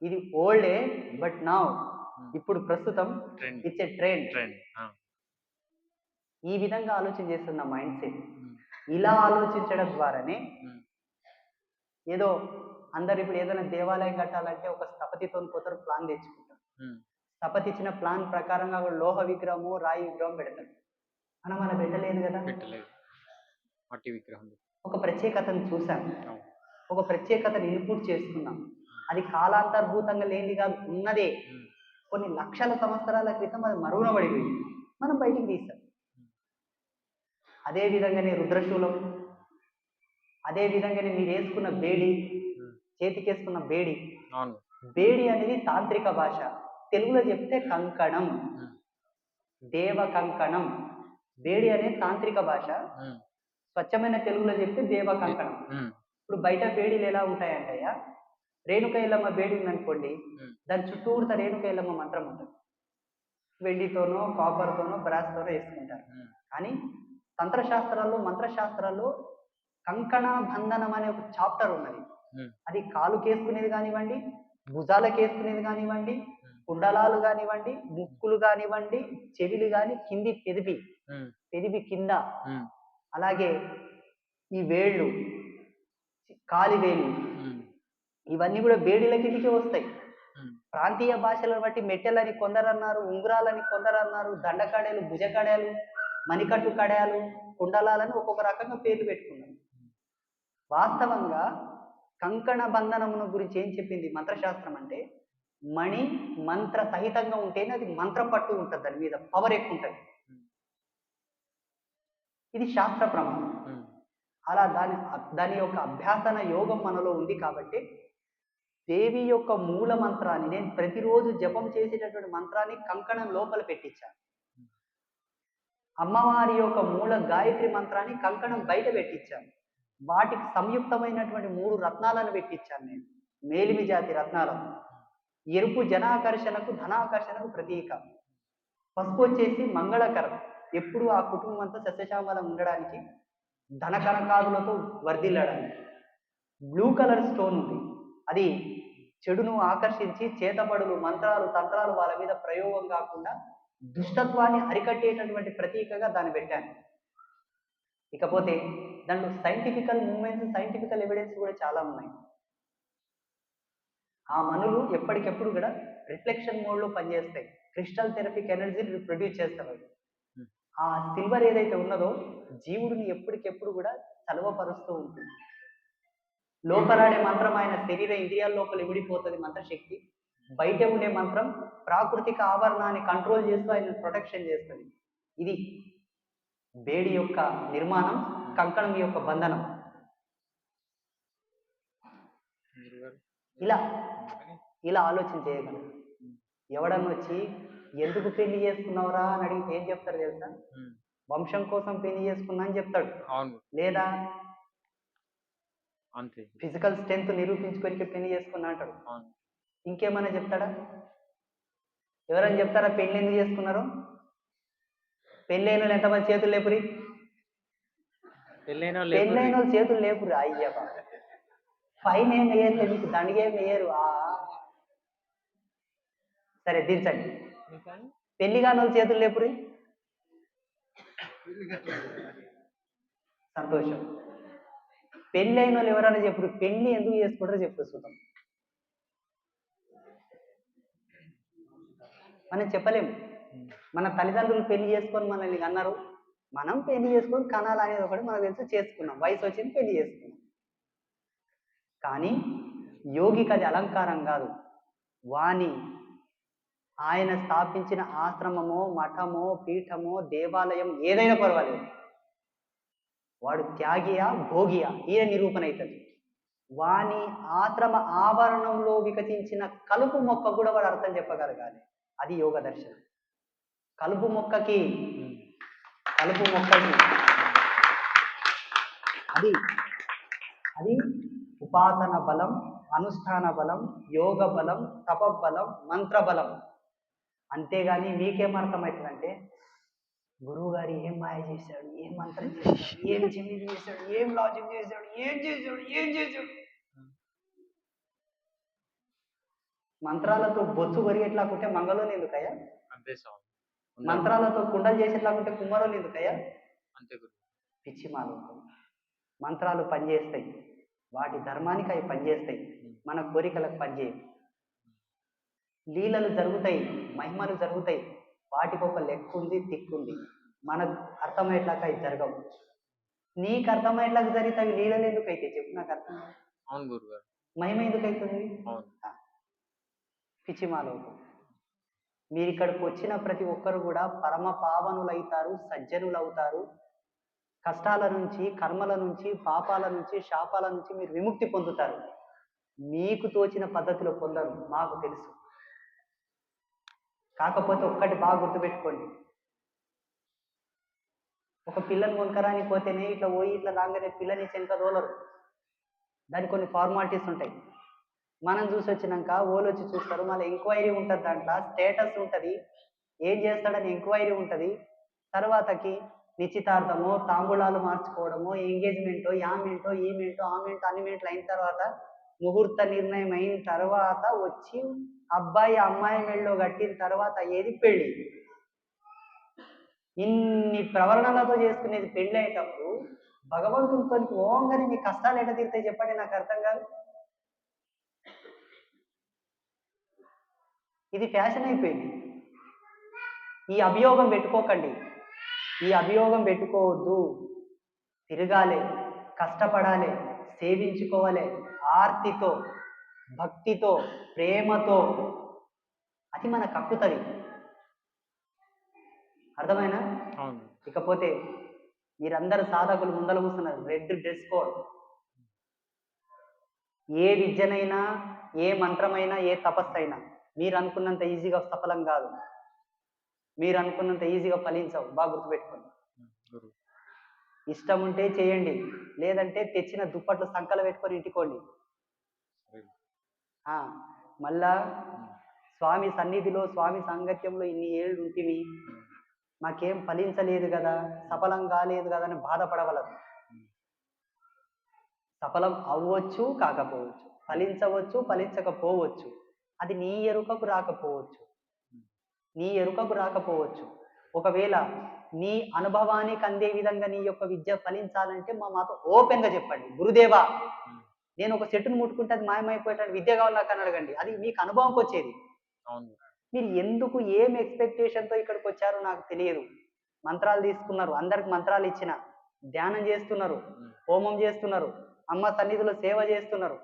ఇది ఓల్డే, బట్ నౌ ఉమ్, ఇప్పుడు ప్రస్తుతం trend. It's a trend. Trend. ఈ విధంగా ఆలోచన చేస్తున్న మైండ్ సెట్. ఉమ్, ఇలా ఆలోచించడం ద్వారానే ఉమ్, ఏదో అందరు ఇప్పుడు ఏదైనా దేవాలయం కట్టాలంటే ఒక స్థపతితో పోతారు, ప్లాన్ తెచ్చుకుంటారు. ఉమ్, స్థపతి ఇచ్చిన ప్లాన్ ప్రకారంగా ఒక లోహ విగ్రహము రాయి విగ్రహం పెడతారు. మనం అలా పెట్టలేదు కదా. పెట్టలేదు. మట్టి విగ్రహం. ఒక ప్రత్యేకతను చూశాను, అవును. ఒక ప్రత్యేకతను ఇన్పుట్ చేసుకున్నాం. అది కాలాంతర్భూతంగా లేనిదిగా ఉన్నదే. ఉమ్, కొన్ని లక్షల సంవత్సరాల క్రితం అది మరుగున పడిపోయింది, మనం బయటికి తీసాం. అదే విధంగానే రుద్రశూలం, అదే విధంగానే మీరు వేసుకున్న బేడి, ఉమ్, చేతికేసుకున్న బేడి, అవును. బేడి అనేది తాంత్రిక భాష. తెలుగులో చెప్తే కంకణం, ఉమ్, దేవ కంకణం. బేడి అనేది తాంత్రిక భాష, ఉమ్, స్వచ్ఛమైన తెలుగులో చెప్తే దేవ కంకణం. ఉమ్, ఇప్పుడు బయట బేడీలు ఎలా ఉంటాయంటయ్యా, రేణుక ఎల్లమ్మ బేడి ఉందనుకోండి, ఉమ్, దాని చుట్టూరుత రేణుక ఎల్లమ్మ మంత్రం ఉంటుంది. వెండితోనో కాపర్తోనో బ్రాస్తోనో వేసుకుంటారు. ఉమ్, కానీ తంత్రశాస్త్రాల్లో మంత్రశాస్త్రాల్లో కంకణ బంధనం అనే ఒక చాప్టర్ ఉన్నది. ఉమ్, అది కాలుకేసుకునేది కానివ్వండి, భుజాలకేసుకునేది కానివ్వండి, ఉమ్, కుండలాలు కానివ్వండి, ముక్కులు కానివ్వండి, చెవిలు కాని, కింది పెదివి, ఉమ్, పెదివి కింద, ఉమ్, అలాగే ఈ వేళ్ళు, కాలివేలు, ఉమ్, ఇవన్నీ కూడా బేడీల కిందికి వస్తాయి. ఉమ్, ప్రాంతీయ భాషలను బట్టి మెట్టెలని కొందరు అన్నారు, ఉంగరాలని కొందరు అన్నారు, దండకడేలు, భుజకడేలు, మణికట్టు కడయాలు, కుండలాలని ఒక్కొక్క రకంగా పేర్లు పెట్టుకున్నారు. వాస్తవంగా కంకణ బంధనమును గురించి ఏం చెప్పింది మంత్రశాస్త్రం అంటే, మణి మంత్ర సహితంగా ఉంటేనే అది మంత్ర పట్టు ఉంటుంది, దాని మీద పవర్ ఎక్కువ ఉంటుంది. ఇది శాస్త్ర ప్రమాణం. ఉమ్, అలా దాని యొక్క అభ్యాసన యోగం మనలో ఉంది కాబట్టి దేవి యొక్క మూల మంత్రాన్ని, నేను ప్రతిరోజు జపం చేసేటటువంటి మంత్రాన్ని కంకణం లోపల పెట్టించాను. అమ్మవారి యొక్క మూల గాయత్రి మంత్రాన్ని కంకణం బయట పెట్టించాను. వాటికి సంయుక్తమైనటువంటి 3 రత్నాలను పెట్టించాను నేను, మేలిమి జాతి రత్నాలను. ఎరుపు జనాకర్షణకు, ధనాకర్షణకు ప్రతీక. పసుపు వచ్చేసి మంగళకరం, ఎప్పుడు ఆ కుటుంబం అంతా సస్యశ్యామలం ఉండడానికి, ధన కనకాదులతో వర్ధిల్లడానికి. బ్లూ కలర్ స్టోన్ ఉంది, అది చెడును ఆకర్షించి చేతబడులు, మంత్రాలు, తంత్రాలు వాళ్ళ మీద ప్రయోగం కాకుండా దుష్టత్వాన్ని అరికట్టేటటువంటి ప్రతీకగా దాన్ని పెట్టాను. ఇకపోతే దాంట్లో సైంటిఫికల్ మూమెంట్స్, సైంటిఫికల్ ఎవిడెన్స్ కూడా చాలా ఉన్నాయి. ఆ మనులు ఎప్పటికెప్పుడు కూడా రిఫ్లెక్షన్ మోడ్లో పనిచేస్తాయి, క్రిస్టల్ థెరపిక్ ఎనర్జీని ప్రొడ్యూస్ చేస్తారు. ఆ సిల్వర్ ఏదైతే ఉన్నదో జీవుడిని ఎప్పటికెప్పుడు కూడా చలవపరుస్తూ ఉంటుంది. లోపలాడే మంత్రం ఆయన శరీర ఇంద్రియాల లోపల ఇమిడిపోతుంది మంత్రశక్తి, బయట ఉండే మంత్రం ప్రాకృతిక ఆవరణాన్ని కంట్రోల్ చేస్తూ ఆయన ప్రొటెక్షన్ చేస్తుంది. ఇది బేడి యొక్క నిర్మాణం, కంకణం యొక్క బంధనం. ఇలా ఇలా ఆలోచన చేయగలరు. ఎవడన్నా వచ్చి ఎందుకు పెళ్లి చేసుకున్నావురా అని అడిగితే ఏం చెప్తారు తెలుసా, వంశం కోసం పెళ్లి చేసుకున్నా అని చెప్తాడు. అవును. లేదా అంతే, ఫిజికల్ స్ట్రెంత్ నిరూపించుకొని పెళ్లి చేసుకున్నా అంటాడు. అవును. ఇంకేమైనా చెప్తాడా? ఎవరైనా చెప్తారా పెళ్లి ఎందుకు చేసుకున్నారు? పెళ్ళైన వాళ్ళు ఎంతమంది చేతులు లేపురి? పెళ్ళైన వాళ్ళు చేతులు లేపురి. అయ్యా బాబా, ఫైన్ ఏం వేయట్లేదు, మీకు దండగేం వేయరు. సరే దించండి. పెళ్లి కాని వాళ్ళు చేతులు లేపురి. సంతోషం. పెళ్ళి అయిన వాళ్ళు ఎవరైనా చెప్పుడు, పెళ్లి ఎందుకు చేసుకుంటారో చెప్పు చూద్దాం. మనం చెప్పలేము. మన తల్లిదండ్రులు పెళ్లి చేసుకొని మనల్ని అన్నారు, మనం పెళ్లి చేసుకొని కనాలి అనేది ఒకటి మనకు తెలుసు, చేసుకున్నాం, వయసు వచ్చింది పెళ్లి చేసుకున్నాం. కానీ యోగికి అది అలంకారం కాదు. వాణి ఆయన స్థాపించిన ఆశ్రమమో మఠమో పీఠమో దేవాలయం ఏదైనా పర్వాలేదు, వాడు త్యాగియా భోగియా ఈయన నిరూపణ అవుతుంది. వాని ఆశ్రమ ఆవరణంలో వికసించిన కలుపు మొక్క కూడా వాడు అర్థం చెప్పగలగాలి. అది యోగ దర్శనం. కలుపు మొక్కకి అది అది ఉపాసన బలం, అనుష్ఠాన బలం, యోగ బలం, తప బలం, మంత్ర బలం. అంతేగాని మీకేమర్థమవుతుందంటే గురువు గారు ఏం మాయ చేశాడు, ఏం మంత్రం చేశాడు, ఏం చెవి చేశాడు, ఏం లాజిక్ చేశాడు, ఏం చేశాడు. మంత్రాలతో బొచ్చు కొరిగేట్లాకుంటే మంగళోని ఎందుకయ్యా? అంతే స్వామి. మంత్రాలతో కుండలు చేసేట్లాకుంటే కుమ్మరోని ఎందుకయ్యా? అంతే గురు. పిచ్చి మాలోకం. మంత్రాలు పనిచేస్తాయి, వాటి ధర్మానికి అవి పనిచేస్తాయి, మన కోరికలకు పనిచేయవు. లీలలు జరుగుతాయి, మహిమలు జరుగుతాయి, వాటికి ఒక లెక్క ఉంది, తిక్కుంది. మనకు అర్థమయ్యేట్లాగా అవి జరగవు. నీకు అర్థమయ్యేట్లాగా జరిగితే అవి లీలలు ఎందుకు అయితే చెప్పు నాకు అర్థం. అవును గురుగారు. మహిమ ఎందుకు అవుతుంది? పిచ్చి మాలోకం. మీరు ఇక్కడికి వచ్చిన ప్రతి ఒక్కరు కూడా పరమ పావనులు అవుతారు, సజ్జనులు అవుతారు. కష్టాల నుంచి, కర్మల నుంచి, పాపాల నుంచి, శాపాల నుంచి మీరు విముక్తి పొందుతారు. మీకు తోచిన పద్ధతిలో పొందరు, మాకు తెలుసు. కాకపోతే ఒక్కటి బాగా గుర్తుపెట్టుకోండి, ఒక పిల్లని కొనుకరానికి పోతేనే ఇట్లా పోయి ఇట్లా రాగానే పిల్లని చెనక తోలరు. దానికి కొన్ని ఫార్మాలిటీస్ ఉంటాయి. మనం చూసి వచ్చినాక ఓళ్ళు వచ్చి చూస్తారు, మళ్ళీ ఎంక్వైరీ ఉంటుంది, దాంట్లో స్టేటస్ ఉంటుంది, ఏం చేస్తాడని ఎంక్వైరీ ఉంటుంది. తర్వాతకి నిశ్చితార్థమో, తాంబూలాలు మార్చుకోవడమో, ఎంగేజ్మెంటో, యామెంటో, ఈమెంటో, ఆమెంటో, అనిమెంట్లు అయిన తర్వాత ముహూర్త నిర్ణయం అయిన తర్వాత వచ్చి అబ్బాయి అమ్మాయి మెళ్ళో కట్టిన తర్వాత ఏది పెళ్ళి. ఇన్ని ప్రవరణలతో చేసుకునేది పెళ్ళి అయ్యేటప్పుడు భగవంతునితో ఓంగానే మీ కష్టాలు ఎట తీరుతాయి చెప్పండి, నాకు అర్థం కాదు. ఇది ఫ్యాషన్ అయిపోయింది. ఈ అభియోగం పెట్టుకోకండి, ఈ అభియోగం పెట్టుకోవద్దు. తిరగాలి, కష్టపడాలి, సేవించుకోవాలి, ఆర్తితో, భక్తితో, ప్రేమతో. అది మన కక్కుతుంది. అర్థమైనా? ఇకపోతే మీరందరూ సాధకులు ముందర కూర్చున్నారు, రెడ్ డ్రెస్ కోడ్. ఏ విద్యనైనా, ఏ మంత్రమైనా, ఏ తపస్సు అయినా మీరు అనుకున్నంత ఈజీగా సఫలం కాదు, మీరు అనుకున్నంత ఈజీగా ఫలించవు. బాగా గుర్తుపెట్టుకోండి. ఇష్టం ఉంటే చేయండి, లేదంటే తెచ్చిన దుప్పట్లు సంకల పెట్టుకొని ఇంటికోండి. మళ్ళా స్వామి సన్నిధిలో, స్వామి సాంగత్యంలో ఇన్ని ఏళ్ళు ఉంటివి, మాకేం ఫలించలేదు కదా, సఫలం కాలేదు కదా అని బాధపడవలదు. సఫలం అవ్వచ్చు, కాకపోవచ్చు, ఫలించవచ్చు, ఫలించకపోవచ్చు. అది నీ ఎరుకకు రాకపోవచ్చు. ఒకవేళ నీ అనుభవానికి అందే విధంగా నీ యొక్క విద్య ఫలించాలంటే మాతో ఓపెన్గా చెప్పండి. గురుదేవా, నేను ఒక చెట్టును ముట్టుకుంటే అది మాయమైపోయేటట్టు విద్య కావాలి నాకు అని అడగండి. అది మీకు అనుభవంకి వచ్చేది. మీరు ఎందుకు ఏం ఎక్స్పెక్టేషన్తో ఇక్కడికి వచ్చారో నాకు తెలియదు. మంత్రాలు తీసుకున్నారు, అందరికి మంత్రాలు ఇచ్చిన, ధ్యానం చేస్తున్నారు, హోమం చేస్తున్నారు, అమ్మ సన్నిధిలో సేవ చేస్తున్నారు.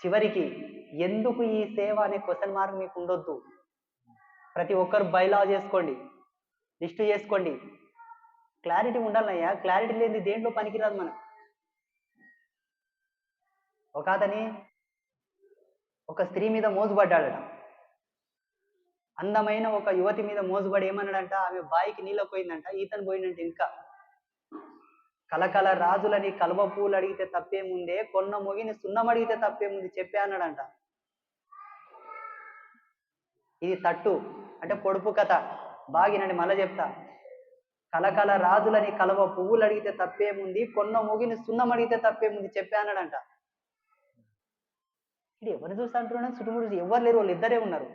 చివరికి ఎందుకు ఈ సేవ అనే క్వశ్చన్ మార్క్ మీకు ఉండొద్దు. ప్రతి ఒక్కరు బైలా చేసుకోండి, లిస్టు చేసుకోండి. క్లారిటీ ఉండాలయ్యా, క్లారిటీ లేని దేంట్లో పనికిరాదు మనం. ఒక అతని ఒక స్త్రీ మీద మోజుపడ్డాడట. అందమైన ఒక యువతి మీద మోజుపడి ఏమన్నాడంట, ఆమె బాయికి నీళ్ళ పోయిందంట, ఈతను పోయిందంట. ఇంకా కలకల రాజులని కలువ పూలు అడిగితే తప్పేముందే, కొన్న మొగిని సున్నం అడిగితే తప్పేముంది చెప్పే అన్నాడంట. ఇది తట్టు అంటే పొడుపు కథ, బాగినండి మళ్ళీ చెప్తా. కలకల రాజులని కలువ పువ్వులు అడిగితే తప్పేముంది, కొన్న మొగిని సున్నం అడిగితే తప్పేముంది చెప్పే అన్నాడంట. ఇది ఎవరు చూసి అంటున్నాడు? చుట్టుముడు ఎవరు లేరు, వాళ్ళు ఇద్దరే ఉన్నారు.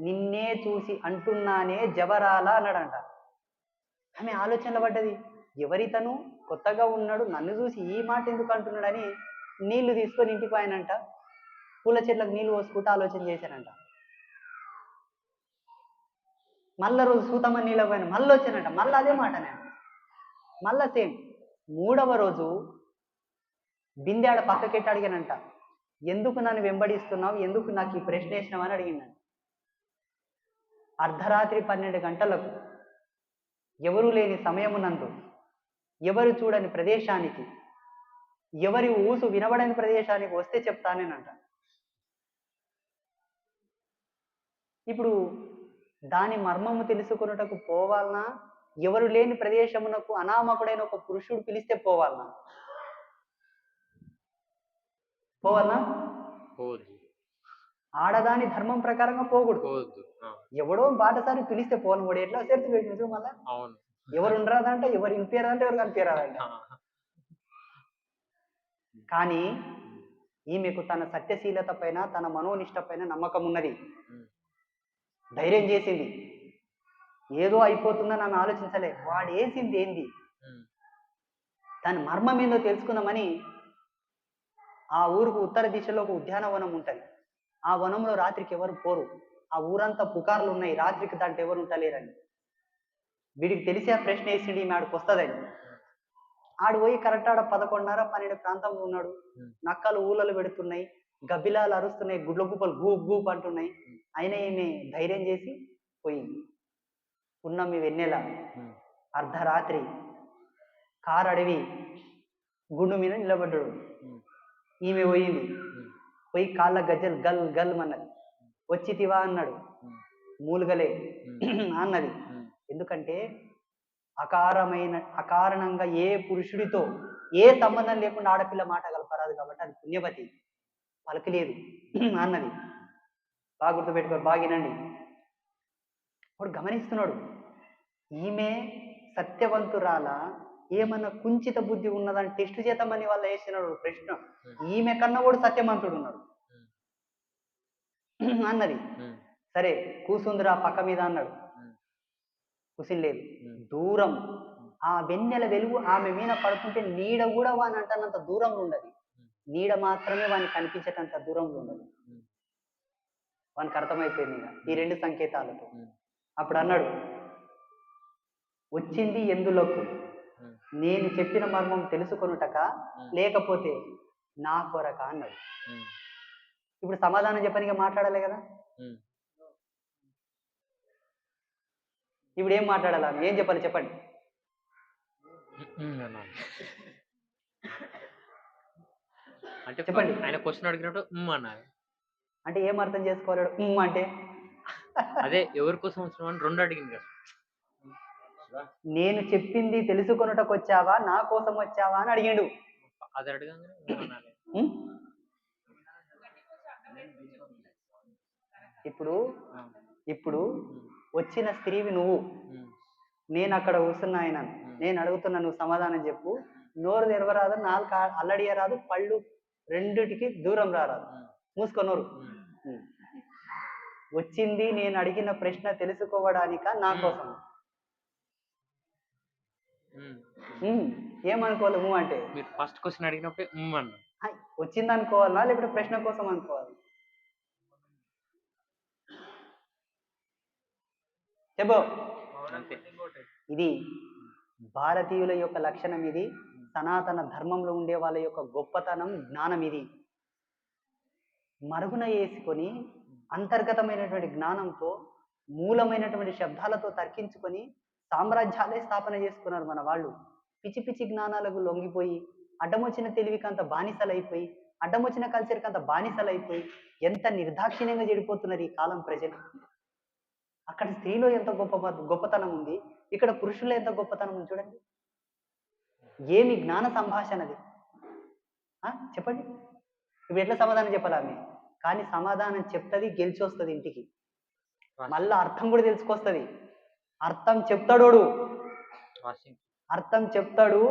నిన్నే చూసి అంటున్నానే జవరాల అన్నాడంట. ఆమె ఆలోచనలో పడ్డది, ఎవరితను, కొత్తగా ఉన్నాడు, నన్ను చూసి ఈ మాట ఎందుకు అంటున్నాడని నీళ్లు తీసుకొని ఇంటికి పోయానంట. పూల చెట్లకు నీళ్లు పోసుకుంటూ ఆలోచన చేశానంట. మళ్ళా రోజు సూతమ్మ నీళ్ళకి పోయాను, మళ్ళీ వచ్చానంట, మళ్ళీ అదే మాట నేను, మళ్ళా సేమ్. 3వ రోజు బిందె ఆడ పక్కకెట్టి అడిగానంట, ఎందుకు నన్ను వెంబడిస్తున్నావు, ఎందుకు నాకు ఈ ప్రశ్న వేసినావు అని అడిగిందంట. అర్ధరాత్రి 12 గంటలకు ఎవరు లేని సమయమునందు, ఎవరు చూడని ప్రదేశానికి, ఎవరి ఊసు వినబడని ప్రదేశానికి వస్తే చెప్తానేనంట. ఇప్పుడు దాని మర్మము తెలుసుకొనుటకు పోవాలనా, ఎవరు లేని ప్రదేశమునకు అనామకుడైన ఒక పురుషుడు పిలిస్తే పోవాలనా? పోవాలనా? పోవద్దు. ఆడదాని ధర్మం ప్రకారంగా పోకూడదు. పోవద్దు. ఎవడో బాటసారి పిలిస్తే పోను కూడా ఎట్లా చేర్చి పెట్టిన మళ్ళా అవును. ఎవరు ఉండరాదంట, ఎవరు వినిపించరాదంటే ఎవరు కనిపించరాదంట. కానీ ఈమెకు తన సత్యశీలత పైన, తన మనోనిష్ట పైన నమ్మకం ఉన్నది. ధైర్యం చేసింది. ఏదో అయిపోతుందని నన్ను ఆలోచించలే, వాడు వేసింది ఏంది, దాని మర్మం ఏందో తెలుసుకుందామని ఆ ఊరుకు ఉత్తర దిశలో ఒక ఉద్యానవనం ఉంటుంది. ఆ వనంలో రాత్రికి ఎవరు పోరు. ఆ ఊరంతా పుకార్లు ఉన్నాయి, రాత్రికి దాంట్లో ఎవరు ఉంటలేరని. వీడికి తెలిసి ఆ ప్రశ్న వేసిండి ఈమె ఆడికి వస్తుందని. ఆడు పోయి కరెక్ట్ ఆడ 11:30, 12 ప్రాంతంలో ఉన్నాడు. నక్కలు ఊళ్ళలు పెడుతున్నాయి, గబ్బిలాలు అరుస్తున్నాయి, గుడ్ల గుప్పలు గూప్ గూప్ అంటున్నాయి. అయినా ఈమె ధైర్యం చేసి పోయింది. పున్నమి వెన్నెల, అర్ధరాత్రి, కారు అడవి గుండు మీద నిలబడ్డాడు. ఈమె పోయింది, పోయి కాళ్ళ గజ్జలు గల్ గల్ అన్నది. వచ్చితివా అన్నాడు, మూలుగలే అన్నది. ఎందుకంటే అకారణంగా ఏ పురుషుడితో ఏ సంబంధం లేకుండా ఆడపిల్ల మాట కలపరాదు కాబట్టి అది పుణ్యవతి, పలకలేదు అన్నది. బాగా గుర్తుపెట్టుకో, బాగినండి. వాడు గమనిస్తున్నాడు, ఈమె సత్యవంతురాల, ఏమన్నా కుంచిత బుద్ధి ఉన్నదని టెస్ట్ చేద్దామని వాళ్ళు వేసినాడు ప్రశ్న. ఈమె కన్నా కూడా సత్యవంతుడు ఉన్నాడు అన్నది. సరే కూసుందిరా పక్క మీద అన్నాడు. కూసిలేదు. దూరం ఆ వెన్నెల వెలుగు ఆమె మీద పడుతుంటే నీడ కూడా వాని అంటన్నంత దూరంలో ఉండదు. నీడ మాత్రమే వానికి కనిపించేటంత దూరంలో ఉండదు. వానికి అర్థమైపోయింది ఈ 2 సంకేతాలతో. అప్పుడు అన్నాడు, వచ్చింది ఎందులకు, నేను చెప్పిన మర్మం తెలుసుకొనుటక, లేకపోతే నా కొరక అన్నాడు. ఇప్పుడు సమాధానం చెప్పనిగా మాట్లాడాలి కదా. ఇప్పుడు ఏం మాట్లాడాలా, ఏం చెప్పాలి చెప్పండి. అంటే చెప్పండి. ఆయన క్వశ్చన్ అడిగినట్టు అన్నారు. అంటే ఏం అర్థం చేసుకోవాలి అంటే? అదే ఎవరి కోసం వచ్చినామని 2 అడిగింది కదా. నేను చెప్పింది తెలుసుకొనుటకు వచ్చావా, నా కోసం వచ్చావా అని అడిగాడు. అది అడగంగానే అనాలి. ఇప్పుడు వచ్చిన స్త్రీవి నువ్వు, నేను అక్కడ కూర్చున్నా ఆయన, నేను అడుగుతున్నా, నువ్వు సమాధానం చెప్పు. నోరు తెరవరాదు, నాలుక అల్లడియరాదు, పళ్ళు రెండిటికి దూరం రారాదు, మూసుకో నోరు. వచ్చింది నేను అడిగిన ప్రశ్న తెలుసుకోవడానిక, నా కోసం? ఏమనుకోవాలి నువ్వు అంటే? మీరు ఫస్ట్ క్వశ్చన్ అడిగినప్పుడే అన్న. వచ్చింది అనుకోవాలా, లేకపోతే ప్రశ్న కోసం అనుకోవాలి? చెప్పు. ఇది భారతీయుల యొక్క లక్షణం, ఇది సనాతన ధర్మంలో ఉండే వాళ్ళ యొక్క గొప్పతనం, జ్ఞానం. ఇది మరుగున వేసుకొని అంతర్గతమైనటువంటి జ్ఞానంతో, మూలమైనటువంటి శబ్దాలతో తర్కించుకొని సామ్రాజ్యాలే స్థాపన చేసుకున్నారు మన వాళ్ళు. పిచ్చి పిచ్చి జ్ఞానాలకు లొంగిపోయి, అడ్డమొచ్చిన తెలివికి అంత బానిసలైపోయి, అడ్డమొచ్చిన కల్చర్కి అంత బానిసలైపోయి ఎంత నిర్దాక్షిణ్యంగా చెడిపోతున్నారు ఈ కాలం ప్రజలు. అక్కడ స్త్రీలో ఎంత గొప్పతనం ఉంది, ఇక్కడ పురుషుల్లో ఎంత గొప్పతనం ఉంది చూడండి. ఏమి జ్ఞాన సంభాషణది చెప్పండి. ఇప్పుడు ఎట్లా సమాధానం చెప్పాలి ఆమె? కానీ సమాధానం చెప్తుంది, గెలిచి వస్తుంది ఇంటికి, మళ్ళా అర్థం కూడా తెలుసుకొస్తుంది. అర్థం చెప్తాడు, అర్థం చెప్తాడు,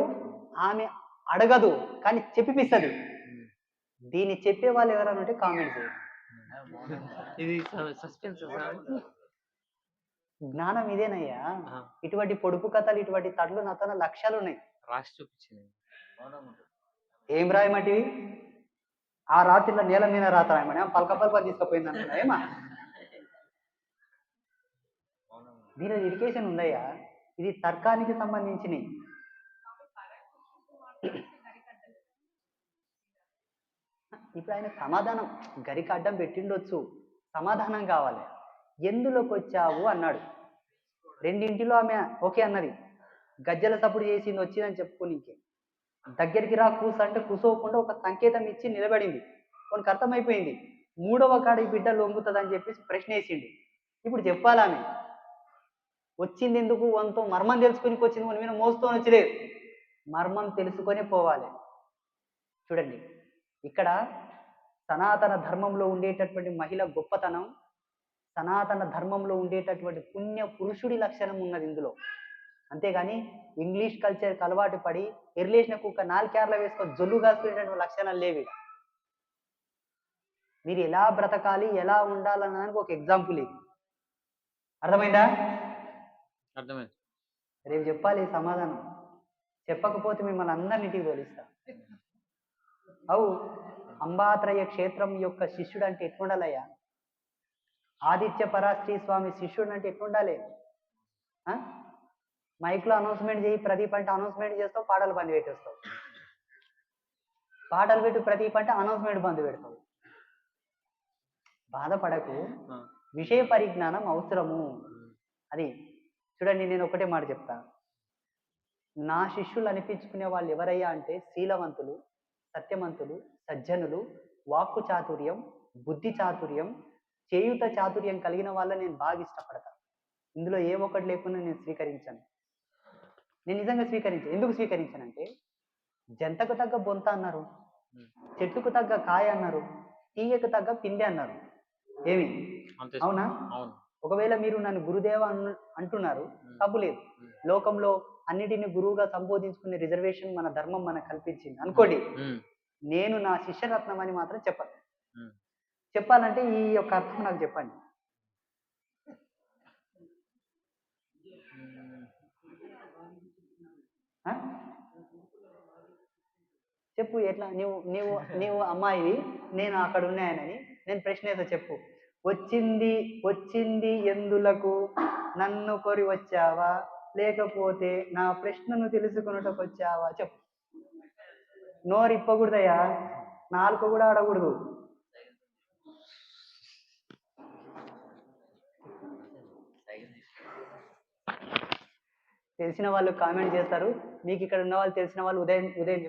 ఆమె అడగదు కానీ చెప్పిపిస్తుంది. దీన్ని చెప్పే వాళ్ళు ఎవరన్నా ఉంటే కామెంట్ చేయండి. ఇది సస్పెన్స్. జ్ఞానం ఇదేనయ్యా. ఆ, ఇటువంటి పొడుపు కథలు, ఇటువంటి తడ్లు నతన లక్ష్యాలు ఉన్నాయి. రాసి చూపించింది. ఏం రాయమంటివి? ఆ రాత్రిలో నేల మీద రాత రాయమని పలక పలక తీసుకుపోయింది అనుకున్నా ఏమా? దీని ఎడ్యుకేషన్ ఉందయ్యా. ఇది తర్కానికి సంబంధించినవి. ఇప్పుడు ఆయన సమాధానం గరికి అడ్డం పెట్టిండొచ్చు, సమాధానం కావాలి. ఎందులోకి వచ్చావు అన్నాడు. రెండింటిలో ఆమె ఓకే అన్నది. గజ్జల సప్పుడు చేసింది వచ్చిందని చెప్పుకోనీకే. దగ్గరికి రా కూసు అంటే కూసోకుండా ఒక సంకేతం ఇచ్చి నిలబడింది. కొనికి అర్థమైపోయింది. మూడవ కాడ ఈ బిడ్డ లొంగుతుందని చెప్పేసి ప్రశ్న వేసిండు. ఇప్పుడు చెప్పాలి ఆమె వచ్చింది ఎందుకు, వంతో మర్మం తెలుసుకుని వచ్చింది, మన మీద మోస్తూ వచ్చలేదు. మర్మం తెలుసుకొని పోవాలి. చూడండి ఇక్కడ సనాతన ధర్మంలో ఉండేటటువంటి మహిళ గొప్పతనం, సనాతన ధర్మంలో ఉండేటటువంటి పుణ్య పురుషుడి లక్షణం ఉన్నది ఇందులో. అంతేగాని ఇంగ్లీష్ కల్చర్కి అలవాటు పడి ఎర్లేసిన కుక్క 4 కేర్ల వేసుకొని జొల్లు కాసుకునేటువంటి లక్షణాలు లేవి. మీరు ఎలా బ్రతకాలి, ఎలా ఉండాలన్నదానికి ఒక ఎగ్జాంపుల్ ఇది. అర్థమైందా? అర్థమైంది. రేపు చెప్పాలి సమాధానం. చెప్పకపోతే మిమ్మల్ని అందరినింటికి తోలిస్తా. అవు అంబాత్రయ క్షేత్రం యొక్క శిష్యుడు అంటే ఎట్లుండాలయ్యా? ఆదిత్య పరాశ్రీ స్వామి శిష్యుడు అంటే ఎట్లుండాలి? మైక్లో అనౌన్స్మెంట్ చేయి ప్రదీప్ అంటే అనౌన్స్మెంట్ చేస్తావు, పాటలు బంద్ పెట్టేస్తావు. పాటలు పెట్టి ప్రదీప్ అంటే అనౌన్స్మెంట్ బంద్ పెడతావు. బాధపడకు, విషయ పరిజ్ఞానం అవసరము. అది చూడండి, నేను ఒకటే మాట చెప్తా. నా శిష్యులు అనిపించుకునే వాళ్ళు ఎవరయ్యా అంటే శీలవంతులు, సత్యవంతులు, సజ్జనులు, వాక్కు చాతుర్యం, బుద్ధి చాతుర్యం, చేయుత చాతుర్యం కలిగిన వాళ్ళని నేను బాగా ఇష్టపడతా. ఇందులో ఏ ఒక్కటి లేకుండా నేను స్వీకరించాను. నేను నిజంగా స్వీకరించాను. ఎందుకు స్వీకరించానంటే జంతకు తగ్గ బొంత అన్నారు, చెట్టుకు తగ్గ కాయ అన్నారు, తీయకు తగ్గ పిండి అన్నారు. ఏమి అవునా? ఒకవేళ మీరు నన్ను గురుదేవ అంటున్నారు, తప్పు లేదు. లోకంలో అన్నిటిని గురువుగా సంబోధించుకునే రిజర్వేషన్ మన ధర్మం మనకు కల్పించింది అనుకోండి. నేను నా శిష్యరత్నం అని మాత్రం చెప్పాలి. చెప్పాలంటే ఈ యొక్క అర్థం నాకు చెప్పండి. చెప్పు ఎట్లా? నీవు అమ్మాయివి, నేను అక్కడ ఉన్నాయనని నేను ప్రశ్న ఏదో చెప్పు. వచ్చింది వచ్చింది ఎందులకు, నన్ను కోరి వచ్చావా లేకపోతే నా ప్రశ్నను తెలుసుకున్నటకు వచ్చావా? చెప్పు. నోరు ఇప్పకూడదయ్యా, నాలుక కూడా ఆడకూడదు. తెలిసిన వాళ్ళు కామెంట్ చేస్తారు, మీకు ఇక్కడ ఉన్న వాళ్ళు తెలిసిన వాళ్ళు ఉదయం